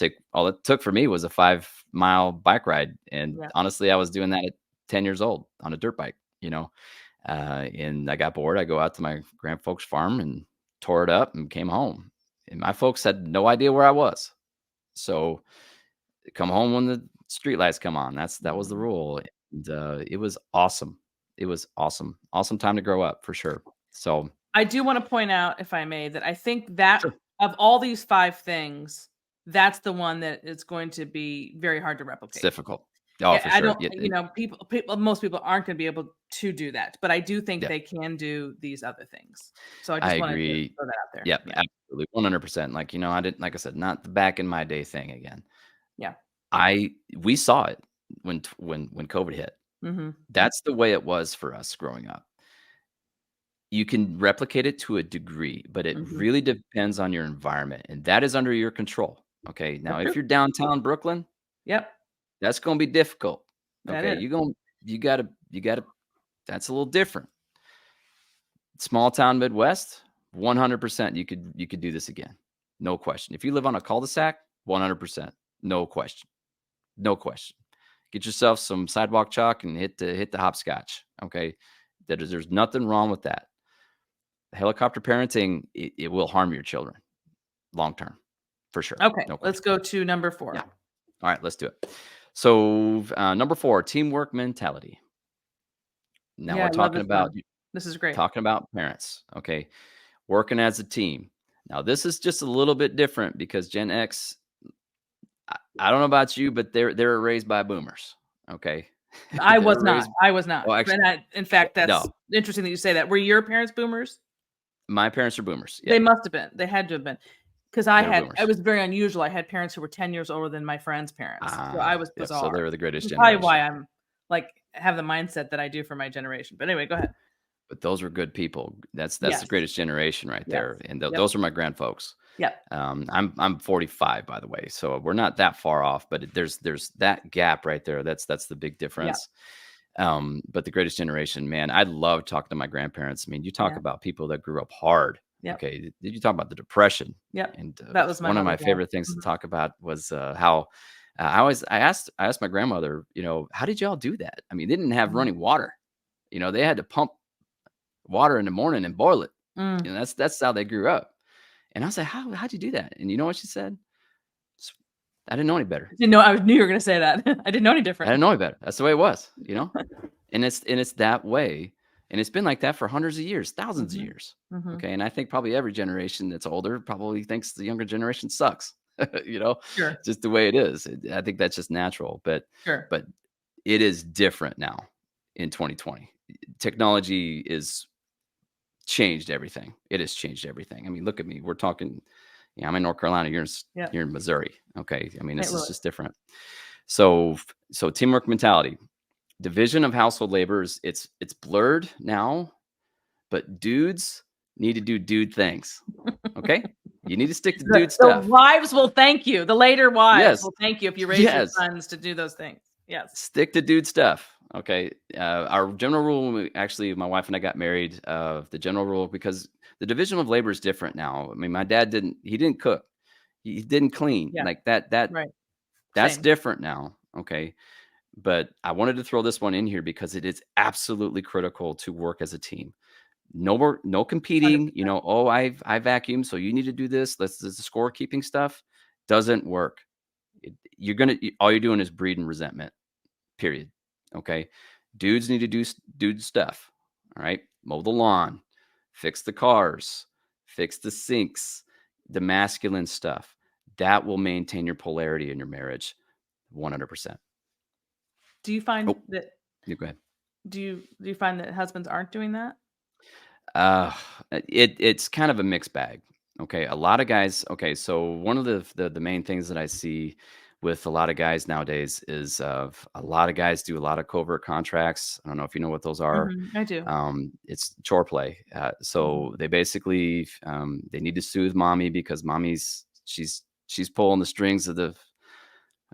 took for me was a 5-mile bike ride, and Yeah. honestly, I was doing that at 10 years old on a dirt bike, and I got bored, I go out to my grandfolks' farm and tore it up and came home, and my folks had no idea where I was. So come home when the streetlights come on. That was the Mhm. rule, and, it was awesome. It was awesome. Awesome time to grow up for sure. So I do wanna point out, if I may, that I think that sure, of all these 5 things, that's the one that is going to be very hard to it's replicate. difficult. Oh, for I sure. don't Yeah, most people aren't gonna be able to do that, but I do think yeah, they can do these other things. So I I just wanted to agree. throw that out there. Yep, Yeah. absolutely, 100%. Like, I didn't like I said, not the back in my day thing again. Yeah. We saw it when COVID hit. Mhm. That's the way it was for us growing up. You can replicate it to a degree, but it Mhm. really depends on your environment, and that is under your control. Okay. Now, That's if true. you're downtown Brooklyn, Yep. that's gonna be difficult. That Okay, is. you gotta, that's a little different. Small town Midwest, 100% you could do this again. No question. If you live on a cul-de-sac, 100%. No question. No question. Get yourself some sidewalk chalk and hit the hopscotch. Okay. There's nothing wrong with that. Helicopter parenting, it will harm your children long term, for sure. Okay, No let's question. go to number 4. Yeah. All right, let's do it. So number 4, teamwork mentality. Now Yeah, we're I love this one. This is great. talking about parents. Okay, working as a team. Now this is just a little bit different because Gen X. I don't know about you, but they're raised by boomers. Okay, I was they're not. raised. I was not. Well, actually, And in fact, that's no. interesting that you say that. Were your parents boomers? My parents are boomers. They Yep, must have been. They had to have been. Because they're it boomers. was very unusual. I had parents who were 10 years older than my friends' parents. So I was Yep. So bizarre. they were the greatest That's probably why generation. I'm like have the mindset that I do for my generation. But anyway, go ahead. But those were good people. That's Yes. the greatest generation right Yes. there. And Yep. those are my grand folks. Yep. I'm 45, by the way, so we're not that far off. But there's that gap right there. That's the big Yeah. difference. But the greatest generation, man, I love talking to my grandparents. I mean, you talk Yeah. about people that grew up hard. Yep. Okay, did you talk about the Depression? Yep. And That was my one of my mother's dad. favorite things to Mhm. talk about was how I asked my grandmother, how did y'all do that? I mean, they didn't have Mhm. running water. They had to pump water in the morning and boil it. Mm. That's how they grew up. And I was like, how'd you do that? And you know what she said? I didn't know any better. Didn't know I knew you were gonna say that. I didn't know any I different. didn't know any better. That's the way it was. And it's that way. And it's been like that for hundreds of years, thousands of Mhm. years. Mhm. Okay. And I think probably every generation that's older probably thinks the younger generation sucks. you know, Sure. just the way it is. I think that's just natural. Sure. But it is different now in 2020. Technology is changed everything. It has changed everything. I mean, look at me. We're talking, I'm in North Carolina. Yep. You're in Missouri. Okay. I mean, this St. is Louis. just different. So teamwork mentality, division of household labors. It's blurred now, but dudes need to do dude things. Okay. You need to stick to dude The stuff. wives will thank you. The later wives Yes. will thank you if you raise your Yes. sons to do those things. Yes. Stick to dude stuff. Okay. Our general rule, when my wife and I got married, the general rule, because the division of labor is different now. I mean, my dad didn't cook. He didn't clean Yeah. like that. Right. That's Same. different now. Okay. But I wanted to throw this one in here because it is absolutely critical to work as a team. No competing, 100%. oh, I vacuum, so you need to do this. This the scorekeeping stuff doesn't work. All you're doing is breeding resentment. Period. Okay. Dudes need to do dude stuff. All right. Mow the lawn, fix the cars, fix the sinks, the masculine stuff. That will maintain your polarity in your marriage 100%. Do you find Oh, that you go ahead. do you find that husbands aren't doing that? Uh, it's kind of a mixed bag. Okay, a lot of guys. Okay, so one of the main things that I see with a lot of guys nowadays is a lot of guys do a lot of covert contracts. I don't know if you know what those are. Mhm. I do. It's chore play. Mhm. So they basically they need to soothe mommy because mommy's she's pulling the strings of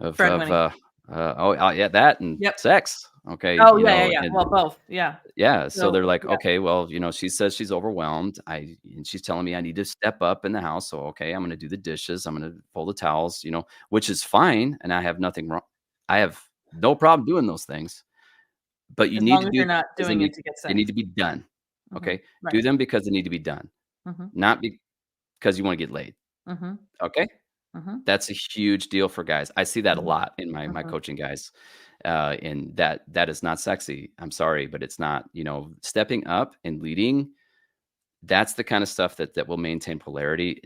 Breadwinning. yeah, that and Yep. sex. Okay, Oh, yeah. and Well, both. Yeah. yeah, so So, they're like, yeah. "Okay, well, she says she's overwhelmed. And she's telling me I need to step up in the house. So, okay, I'm gonna do the dishes. I'm gonna fold the towels, which is fine, and I have nothing wrong. I have no problem doing those things, but you As need to long as do you're them not because doing it to get they need sex. to be done. Mhm. Okay? Right. Do them because they need to be done, Mhm. not because you wanna get laid. Mhm. Okay? Mhm. That's a huge deal for guys. I see that a Mhm. lot in my Mhm. coaching guys, and that is not sexy. I'm sorry, but it's not. Stepping up and leading, that's the kind of stuff that will maintain polarity.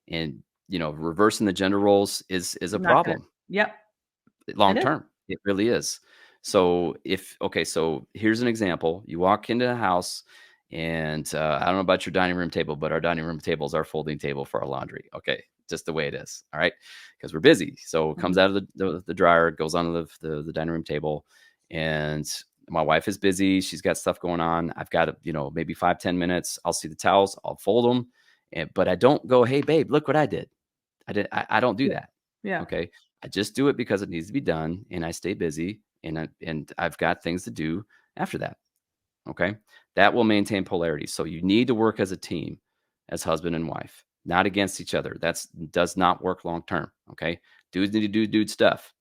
And reversing the gender roles is a Not gonna. problem Yep. It long is. term. It really is. So so here's an example. You walk into a house, and I don't know about your dining room table, but our dining room table is our folding table for our laundry. Okay, just the way it is. All right, because we're busy. So it comes Mhm. out of the dryer, goes onto the dining room table, and my wife is busy. She's got stuff going on. I've got maybe 5-10 minutes. I'll see the towels. I'll fold them, but I don't go, "Hey, babe, look what I did." I don't do Yeah. that. Yeah. Okay. I just do it because it needs to be done and I stay busy and I've got things to do after that. Okay. That will maintain polarity. So you need to work as a team, as husband and wife, not against each other. That's does not work long term. Okay. Dudes need to do dude stuff,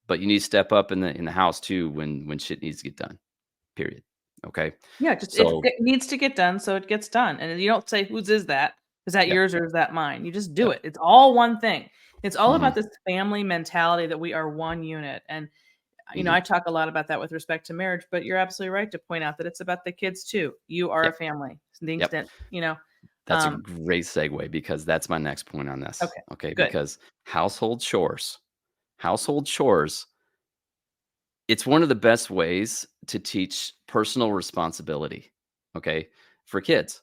but you need to step up in the house too when shit needs to get done. Period. Okay. Yeah, just if So it needs to get done, so it gets done, and you don't say, "Whose is that? Is that yep. yours or is that mine?" You just do Yep. it. It's all one thing. It's all Hmm. about this family mentality that we are one unit, and, Hmm. I talk a lot about that with respect to marriage, but you're absolutely right to point out that it's about the kids too. You are a Yep. family. To the Yep. extent, That's a great segue because that's my next point on this. okay, Okay. good. Because household chores, it's one of the best ways to teach personal responsibility. Okay. For kids.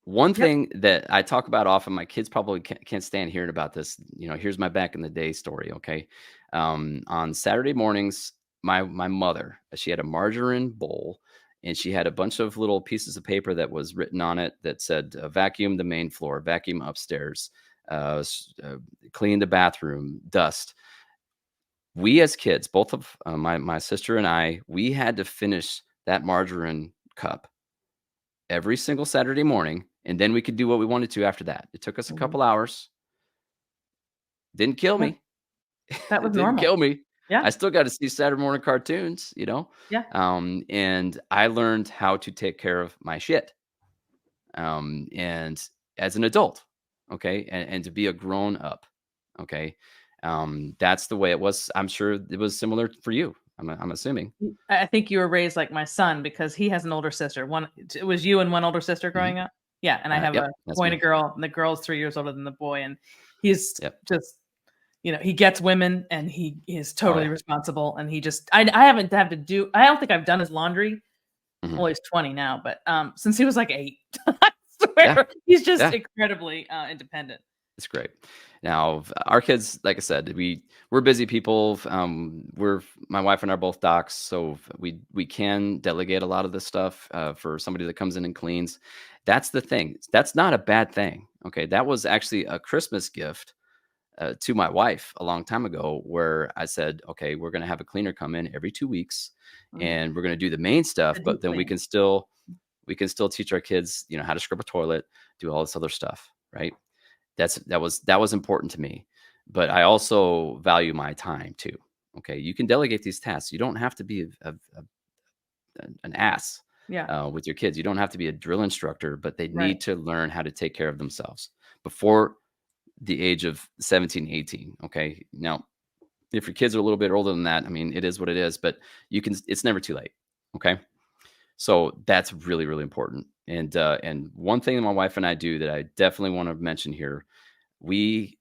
One Yep. thing that I talk about often, my kids probably can't stand hearing about this. Here's my back in the day story. Okay. On Saturday mornings, my mother, she had a margarine bowl and she had a bunch of little pieces of paper that was written on it that said, vacuum the main floor, vacuum upstairs, clean the bathroom, dust. We as kids, both of my sister and I, we had to finish that margarine cup every single Saturday morning, and then we could do what we wanted to after that. It took us a Mhm. couple hours. Didn't kill Yeah, me. that was It didn't normal. kill me. Yeah, I still got to see Saturday morning cartoons. yeah. And I learned how to take care of my shit. And as an adult, okay, and to be a grown up, okay. That's the way it was. I'm sure it was similar for you. I'm assuming. I think you were raised like my son because he has an older sister. It was you and one older sister Mhm. growing up? Yeah, and I have a Yep, that's boy and a me. girl, and the girl's 3 years older than the boy, and he's Yep. just he gets women and he is Oh totally yeah. responsible, and he just I haven't had to do I don't think I've done his laundry. Mhm. Well, he's 20 now, but, since he was, like, 8. I Yeah. swear, he's just Yeah. incredibly, independent. It's great. Now, our kids, like I said, we're busy people. We're my wife and I are both docs, so we can delegate a lot of this stuff for somebody that comes in and cleans. That's the thing. That's not a bad thing. Okay, that was actually a Christmas gift to my wife a long time ago, where I said, okay, we're going to have a cleaner come in every 2 weeks, Mhm. and we're going to do the main The stuff, but deep then clean. we can still teach our kids, how to scrub a toilet, do all this other stuff, right? That was important to me, but I also value my time too. Okay, you can delegate these tasks. You don't have to be an ass Yeah, with your kids. You don't have to be a drill instructor, but they right. need to learn how to take care of themselves before the age of 17, 18. Okay, now if your kids are a little bit older than that, I mean, it is what it is, but you can. It's never too late. Okay, so that's really really important. And one thing that my wife and I do that I definitely want to mention here, we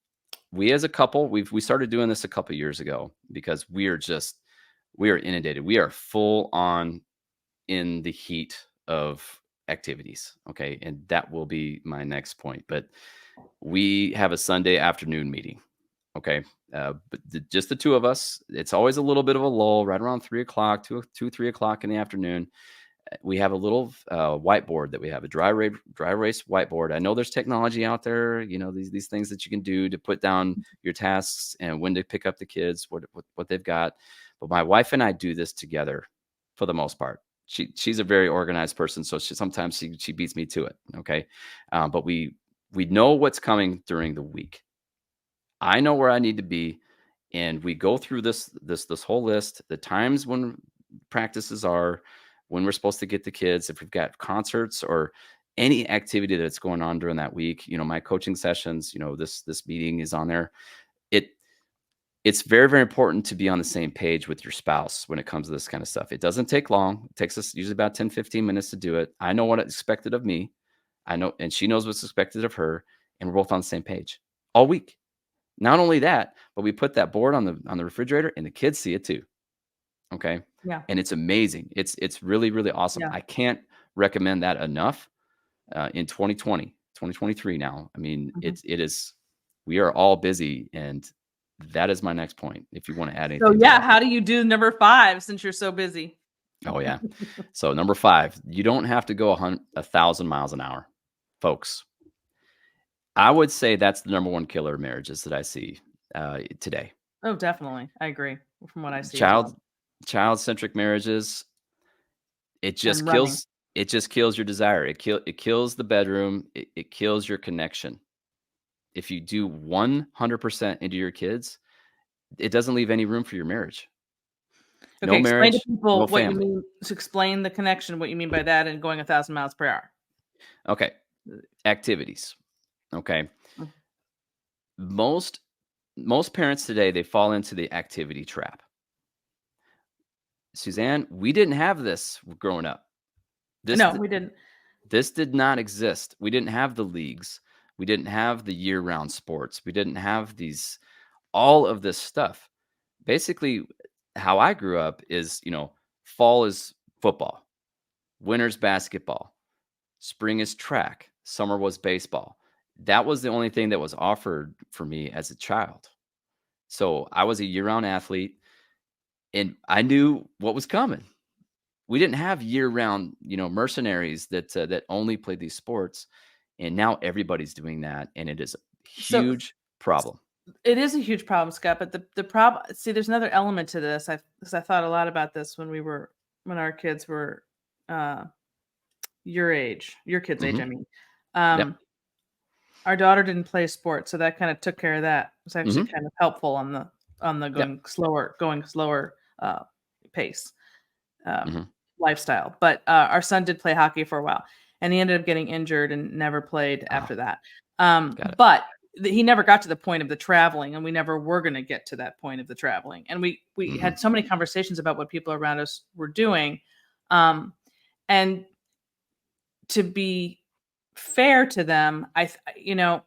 we as a couple, we started doing this a couple years ago because we are inundated. We are full on in the heat of activities. Okay. And that will be my next point. But we have a Sunday afternoon meeting. Okay. But just the two of us. It's always a little bit of a lull right around 3 o'clock, 3 o'clock in the afternoon. We have a little whiteboard that we have, a dry erase whiteboard. I know there's technology out there, these things that you can do to put down your tasks and when to pick up the kids, what they've got. But my wife and I do this together for the most part. She's a very organized person, so sometimes she beats me to it. Okay, but we know what's coming during the week. I know where I need to be, and we go through this whole list, the times when practices are, when we're supposed to get the kids, if we've got concerts or any activity that's going on during that week. My coaching sessions, this meeting is on there. It it's very, very important to be on the same page with your spouse when it comes to this kind of stuff. It doesn't take long. It takes us usually about 10, 15 minutes to do it. I know what is expected of me. I know, and she knows what's expected of her, and we're both on the same page all week. Not only that, but we put that board on the refrigerator and the kids see it too. Okay. Yeah, And it's amazing. It's really, really awesome. yeah. I can't recommend that enough in 2020, 2023 now. I mean, Mhm. it is, we are all busy. And that is my next point. If you want to add So, anything to yeah, that. how do you do number 5 since you're so busy? Oh, yeah. So, number 5, you don't have to go 1,000 miles an hour, folks. I would say that's the number one killer of marriages that I see today. Oh, definitely. I agree from what I see as Child well. child-centric marriages, it just And running. kills your desire. It kills the bedroom. It kills your connection. If you do 100% into your kids, it doesn't leave any room for your marriage. Okay, No explain to marriage, no people what you family. mean to explain the connection, what you mean by that and going 1,000 miles per hour. Okay. Activities. Okay. Mm. Most parents today, they fall into the activity trap. Suzanne, we didn't have this growing up. No, we didn't. This did not exist. We didn't have the leagues. We didn't have the year-round sports. We didn't have all of this stuff. Basically, how I grew up is, fall is football, winter's basketball, spring is track, summer was baseball. That was the only thing that was offered for me as a child. So I was a year-round athlete, and I knew what was coming. We didn't have year-round, mercenaries that only played these sports, and now everybody's doing that, and it is a So huge problem. it is a huge problem, Scott. But the problem, see, there's another element to this. Because I thought a lot about this when our kids were your age, your kids' age. Mhm. I mean, Yep. our daughter didn't play sports, so that kind of took care of that. It was actually Mhm. kind of helpful on the Yep. going slower pace. Mhm. Lifestyle. But our son did play hockey for a while, and he ended up getting injured and never played Oh, after that. got it. But he never got to the point of the traveling, and we never were going to get to that point of the traveling. And we Mhm. had so many conversations about what people around us were doing, and to be fair to them, I mean,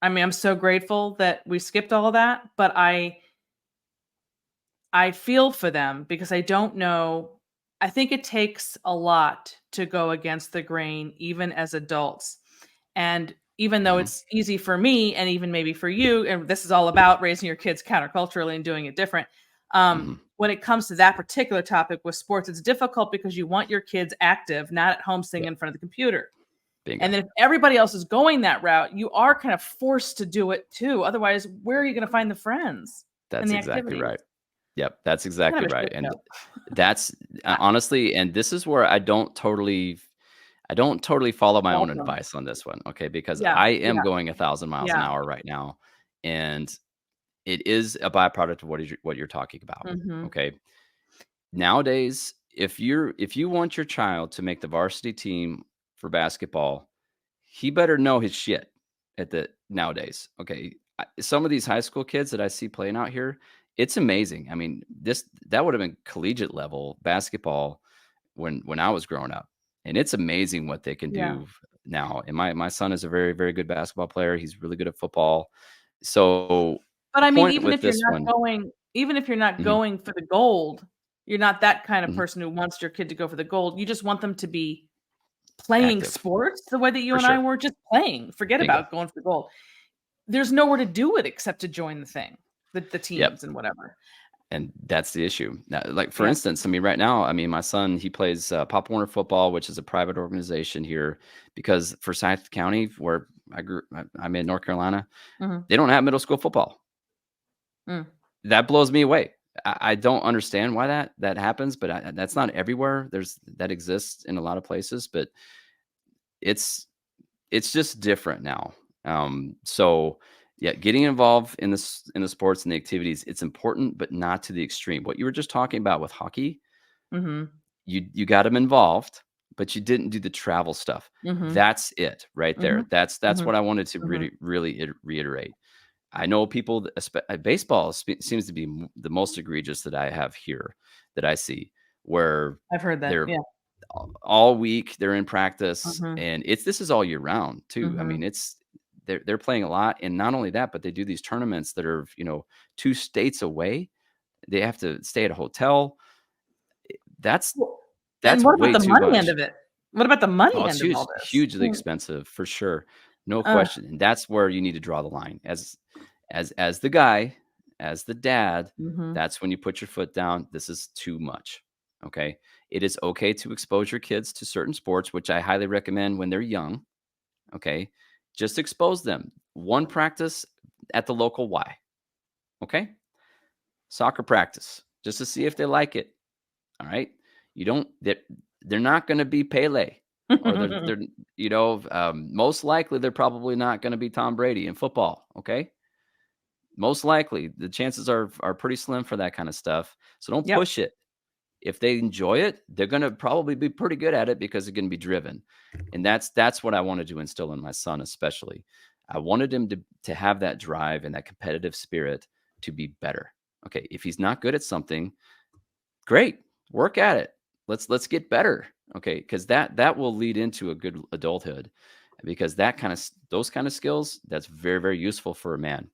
I'm so grateful that we skipped all of that, but I feel for them because I don't know. I think it takes a lot to go against the grain, even as adults. And even though Mhm. it's easy for me and even maybe for you, and this is all about raising your kids counterculturally and doing it different. Mhm. When it comes to that particular topic with sports, it's difficult because you want your kids active, not at home sitting Yep. in front of the computer. And Bingo. then if everybody else is going that route, you are kind of forced to do it too. Otherwise, where are you going to find the friends and That's the exactly activities? right. Yep, that's It's kind exactly of a right, shit and show. that's honestly, and this is where I don't totally follow my own Welcome. advice on this one, okay? Because Yeah, I am yeah, going 1,000 miles an yeah. hour right now, and it is a byproduct of what you're talking about, Mhm. okay? Nowadays, if you want your child to make the varsity team for basketball, he better know his shit at the nowadays. Okay. Some of these high school kids that I see playing out here, it's amazing. I mean, that would have been collegiate level basketball when I was growing up. And it's amazing what they can Yeah. do now. And my son is a very, very good basketball player. He's really good at football. So But I mean, point with this one. even if you're not Mhm. going for the gold, you're not that kind of Mhm. person who wants your kid to go for the gold. You just want them to be playing Active sports the way that you for and I sure. were, just playing. Forget Bingo. about going for the gold. There's nowhere to do it except to join the thing, the Yep. teams and whatever. And that's the issue. Now, like for Yeah. instance, I mean, right now, I mean, my son he plays Pop Warner Football, which is a private organization here, because Forsyth County, where I'm in North Carolina, Mhm. they don't have middle school football. Mm. That blows me away. I don't understand why that happens, but that's not everywhere. That exists in a lot of places, but it's it's just different now. So yeah, getting involved in the sports and the activities, it's important, but not to the extreme. What you were just talking about with hockey, Mhm. you got them involved, but you didn't do the travel stuff. Mhm. That's it right there. Mhm. That's Mhm. what I wanted to Mhm. really reiterate. I know people that baseball seems to be the most egregious that I have here that I see, where I've heard that. they're Yeah. all week they're in practice, Mhm. and this is all year round too. I Mhm. mean, they're playing a lot, and not only that, but they do these tournaments that are 2 states away. They have to stay at a hotel. That's Well, and that's what about way the too money end much. of it? What about the money Oh, it's end of all huge, this? hugely expensive for sure, no Ugh. question. And that's where you need to draw the line as the guy, as the dad. Mhm. That's when you put your foot down. This is too much. Okay, it is okay to expose your kids to certain sports, which I highly recommend when they're young. Okay, just expose them. One practice at the local Y. Okay, soccer practice just to see if they like it. All right. You don't, they're not going to be Pele, or they're, most likely they're probably not going to be Tom Brady in football. Okay. Most likely the chances are pretty slim for that kind of stuff. So don't Yep. push it. If they enjoy it, they're going to probably be pretty good at it because they're going to be driven. And that's what I wanted to instill in my son, especially. I wanted him to have that drive and that competitive spirit to be better. Okay. If he's not good at something, great, work at it. Let's get better. Okay. Because that will lead into a good adulthood, because those kind of skills, that's very, very useful for a man.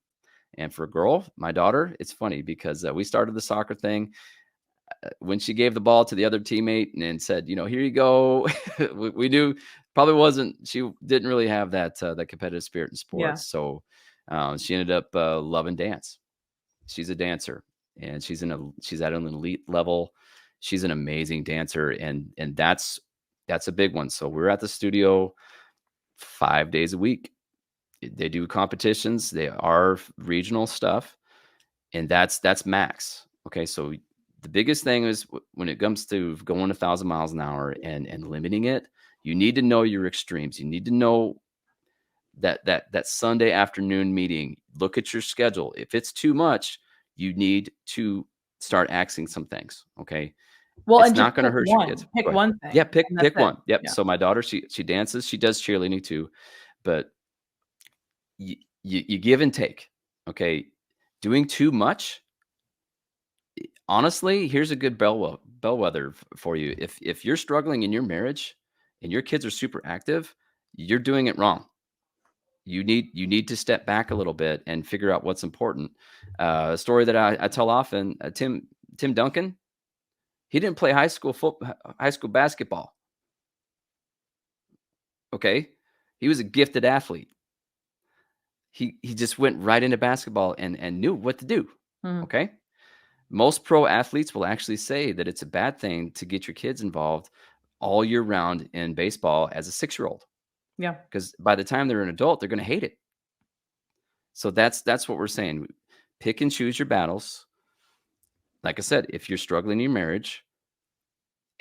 And for a girl, my daughter, it's funny because we started the soccer thing. When she gave the ball to the other teammate and said, "Here you go," we knew probably wasn't. She didn't really have that competitive spirit in Yeah. sports. So she ended up loving dance. She's a dancer, and she's at an elite level. She's an amazing dancer, and that's a big one. So we're at the studio 5 days a week. They do competitions. They are regional stuff, and that's max. Okay, so the biggest thing is when it comes to going 1,000 miles an hour and limiting it, you need to know your extremes. You need to know that Sunday afternoon meeting. Look at your schedule. If it's too much, you need to start axing some things. Okay, Well, it's and just not going to hurt your kids. pick Go ahead. one Yeah, thing, and that's pick it. one. Yep. Yeah. So my daughter, she dances. She does cheerleading too, but you give and take. Okay, doing too much, honestly, here's a good bellwether for you. If you're struggling in your marriage and your kids are super active, you're doing it wrong. You need to step back a little bit and figure out what's important. A story that I tell often: Tim Duncan, he didn't play high school basketball. Okay, he was a gifted athlete. He just went right into basketball and knew what to do. Mhm. Okay, most pro athletes will actually say that it's a bad thing to get your kids involved all year round in baseball as a 6-year-old, Yeah. because by the time they're an adult, they're going to hate it. So that's what we're saying. Pick and choose your battles. Like I said, if you're struggling in your marriage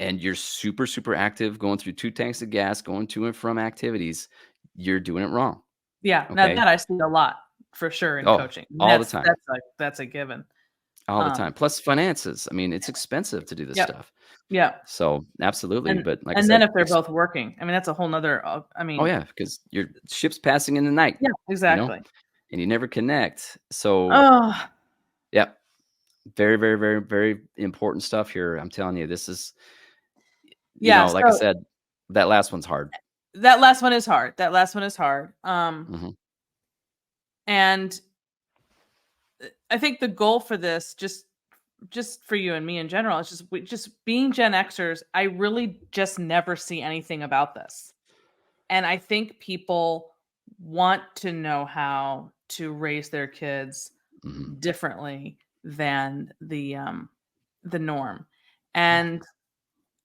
and you're super, super active, going through 2 tanks of gas, going to and from activities, you're doing it wrong. Yeah. Now Okay. that I see a lot for sure in Oh, coaching. all the time. That's a given. All the time. Um, Plus finances. I mean, it's expensive to do this yep. stuff. Yeah. So absolutely. And But like I and then said, if they're both working, I mean, that's a whole nother, oh, yeah, because your ship's passing in the night, yeah, you know, exactly. and you never connect. So, Oh, yeah, very, very, very, very important stuff here. I'm telling you, this is, yeah, like I so said, that last one's hard. that last one is hard. That last one is hard. Mhm, And I think the goal for this, just for you and me in general, is just being Gen Xers. I really just never see anything about this. And I think people want to know how to raise their kids mhm. differently than the norm. And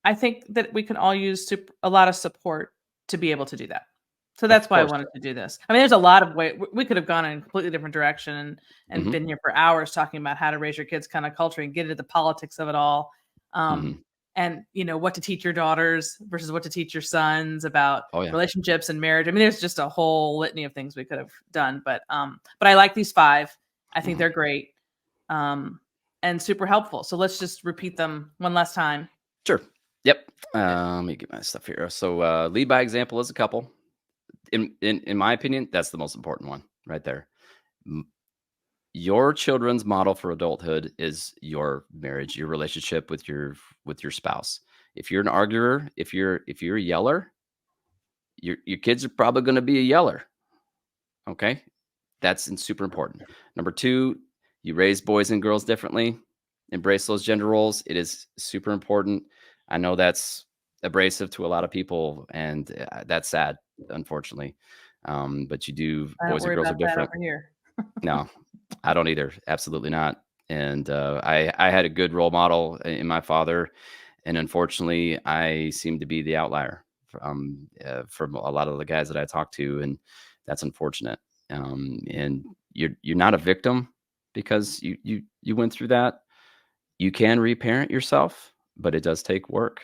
I think that we can all use a lot of support to be able to do that. So Of that's why I course. wanted to do this. I mean, there's a lot of way we could have gone in a completely different direction and Mhm, been here for hours talking about how to raise your kids kind of culture and get into the politics of it all. Um, mhm. and what to teach your daughters versus what to teach your sons about Oh, yeah. relationships and marriage. I mean, there's just a whole litany of things we could have done, but I like these 5. I think Mhm. they're great. And super helpful. So let's just repeat them one last time. Sure. Yep. Let me get my stuff here. So, lead by example is a couple. In my opinion, that's the most important one right there. M Your children's model for adulthood is your marriage, your relationship with your spouse. If you're an arguer, if you're a yeller, your kids are probably gonna be a yeller, okay? Super important. Number 2, you raise boys and girls differently. Embrace those gender roles. It is super important. I know that's abrasive to a lot of people, and that's sad, unfortunately. But I don't boys and worry girls are about that different. over here. No, I don't either. Absolutely not. And I had a good role model in my father, and unfortunately, I seem to be the outlier from a lot of the guys that I talk to, and that's unfortunate. And you're not a victim because you went through that. You can reparent yourself, but it does take work,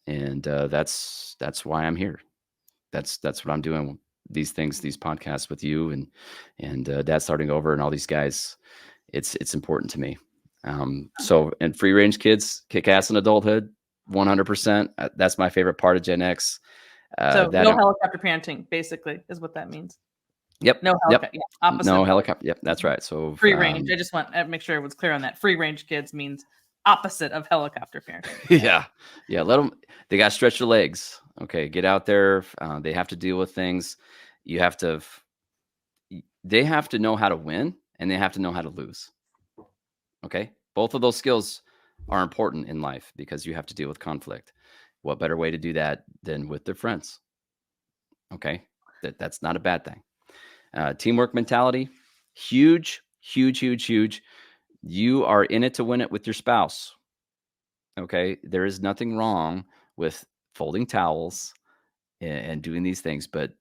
and that's why I'm here. That's what I'm doing. These things, these podcasts with you and Dad Starting Over and all these guys. It's important to me. So, and free range kids kick ass in adulthood, 100%. That's my favorite part of Gen X. So no helicopter parenting, basically, is what that means. Yep. No helicopter. Yep. Yeah, opposite. No helicopter. Yep, that's right. So free range. I just want to make sure everyone's clear on that. Free range kids means opposite of helicopter parenting. Yeah. Let them. They got to stretch their legs. Okay, get out there. They have to deal with things. You have to. They have to know how to win, and they have to know how to lose. Okay, both of those skills are important in life because you have to deal with conflict. What better way to do that than with their friends? Okay, that's not a bad thing. Teamwork mentality, huge. You are in it to win it with your spouse. Okay, there is nothing wrong with folding towels and doing these things, but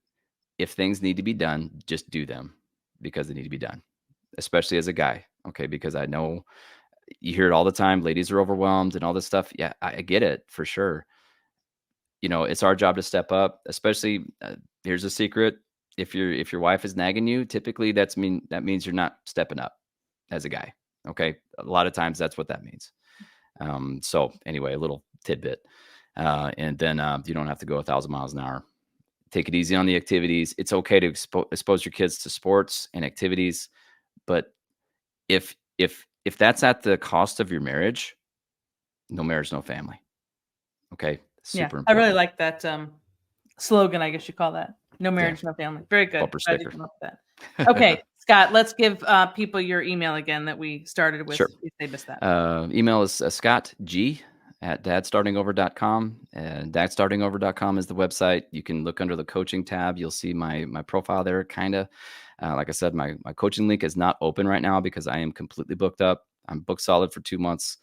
if things need to be done, just do them because they need to be done, especially as a guy. Okay, because I know you hear it all the time. Ladies are overwhelmed and all this stuff. Yeah, I get it for sure. It's our job to step up, especially here's a secret. If your wife is nagging you, typically that means you're not stepping up as a guy. Okay. A lot of times that's what that means. So anyway, a little tidbit. And then you don't have to go 1,000 miles an hour. Take it easy on the activities. It's okay to expose your kids to sports and activities, but if that's at the cost of your marriage, no marriage, no family. Okay. Super important. I really like that slogan, I guess you call that. No marriage, no family. Very good. Bumper sticker. That. Okay, Scott, let's give people your email again that we started with. Sure. If they missed that. Email is scottg@dadstartingover.com. And dadstartingover.com is the website. You can look under the coaching tab. You'll see my profile there, kind of. Like I said, my coaching link is not open right now because I am completely booked up. I'm booked solid for 2 months.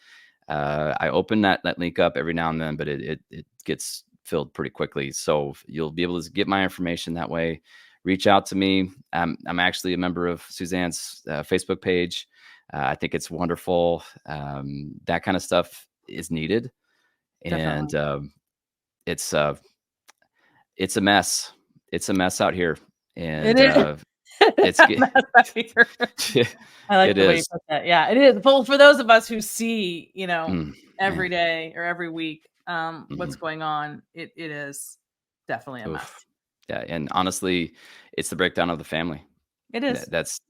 I open that link up every now and then, but it gets filled pretty quickly. So you'll be able to get my information that way. Reach out to me. I'm actually a member of Suzanne's Facebook page. I think it's wonderful. That kind of stuff is needed. Definitely. And it's a mess. It's a mess out here. And it is. It's I like the way you put that. Yeah, it is. Well, for those of us who see, every day or every week, what's going on, it is definitely a mess. Yeah, and honestly, it's the breakdown of the family. It is. That's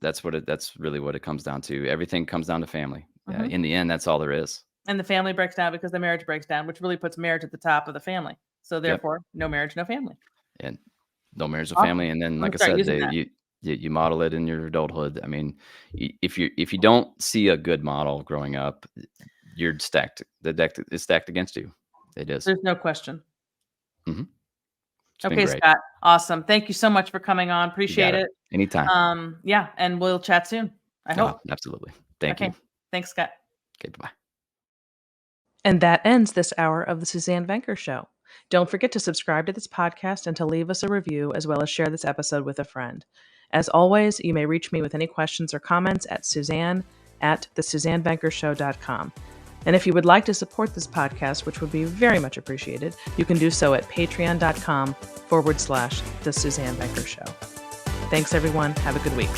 really what it comes down to. Everything comes down to family. Mm-hmm. In the end, that's all there is. And the family breaks down because the marriage breaks down, which really puts marriage at the top of the family. So therefore, no marriage, no family. And no marriage, no family. And then, like I said, you model it in your adulthood. I mean, if you don't see a good model growing up, you're stacked. The deck is stacked against you. It is. There's no question. Mm-hmm. Okay, Scott. Awesome. Thank you so much for coming on. Appreciate it. Anytime. Yeah, and we'll chat soon. I hope. Absolutely. Thank you. Thanks, Scott. Okay, bye. And that ends this hour of the Suzanne Venker Show. Don't forget to subscribe to this podcast and to leave us a review, as well as share this episode with a friend. As always, you may reach me with any questions or comments at Suzanne@thesuzannevenkershow.com. And if you would like to support this podcast, which would be very much appreciated, you can do so at patreon.com/The Suzanne Venker Show. Thanks, everyone. Have a good week.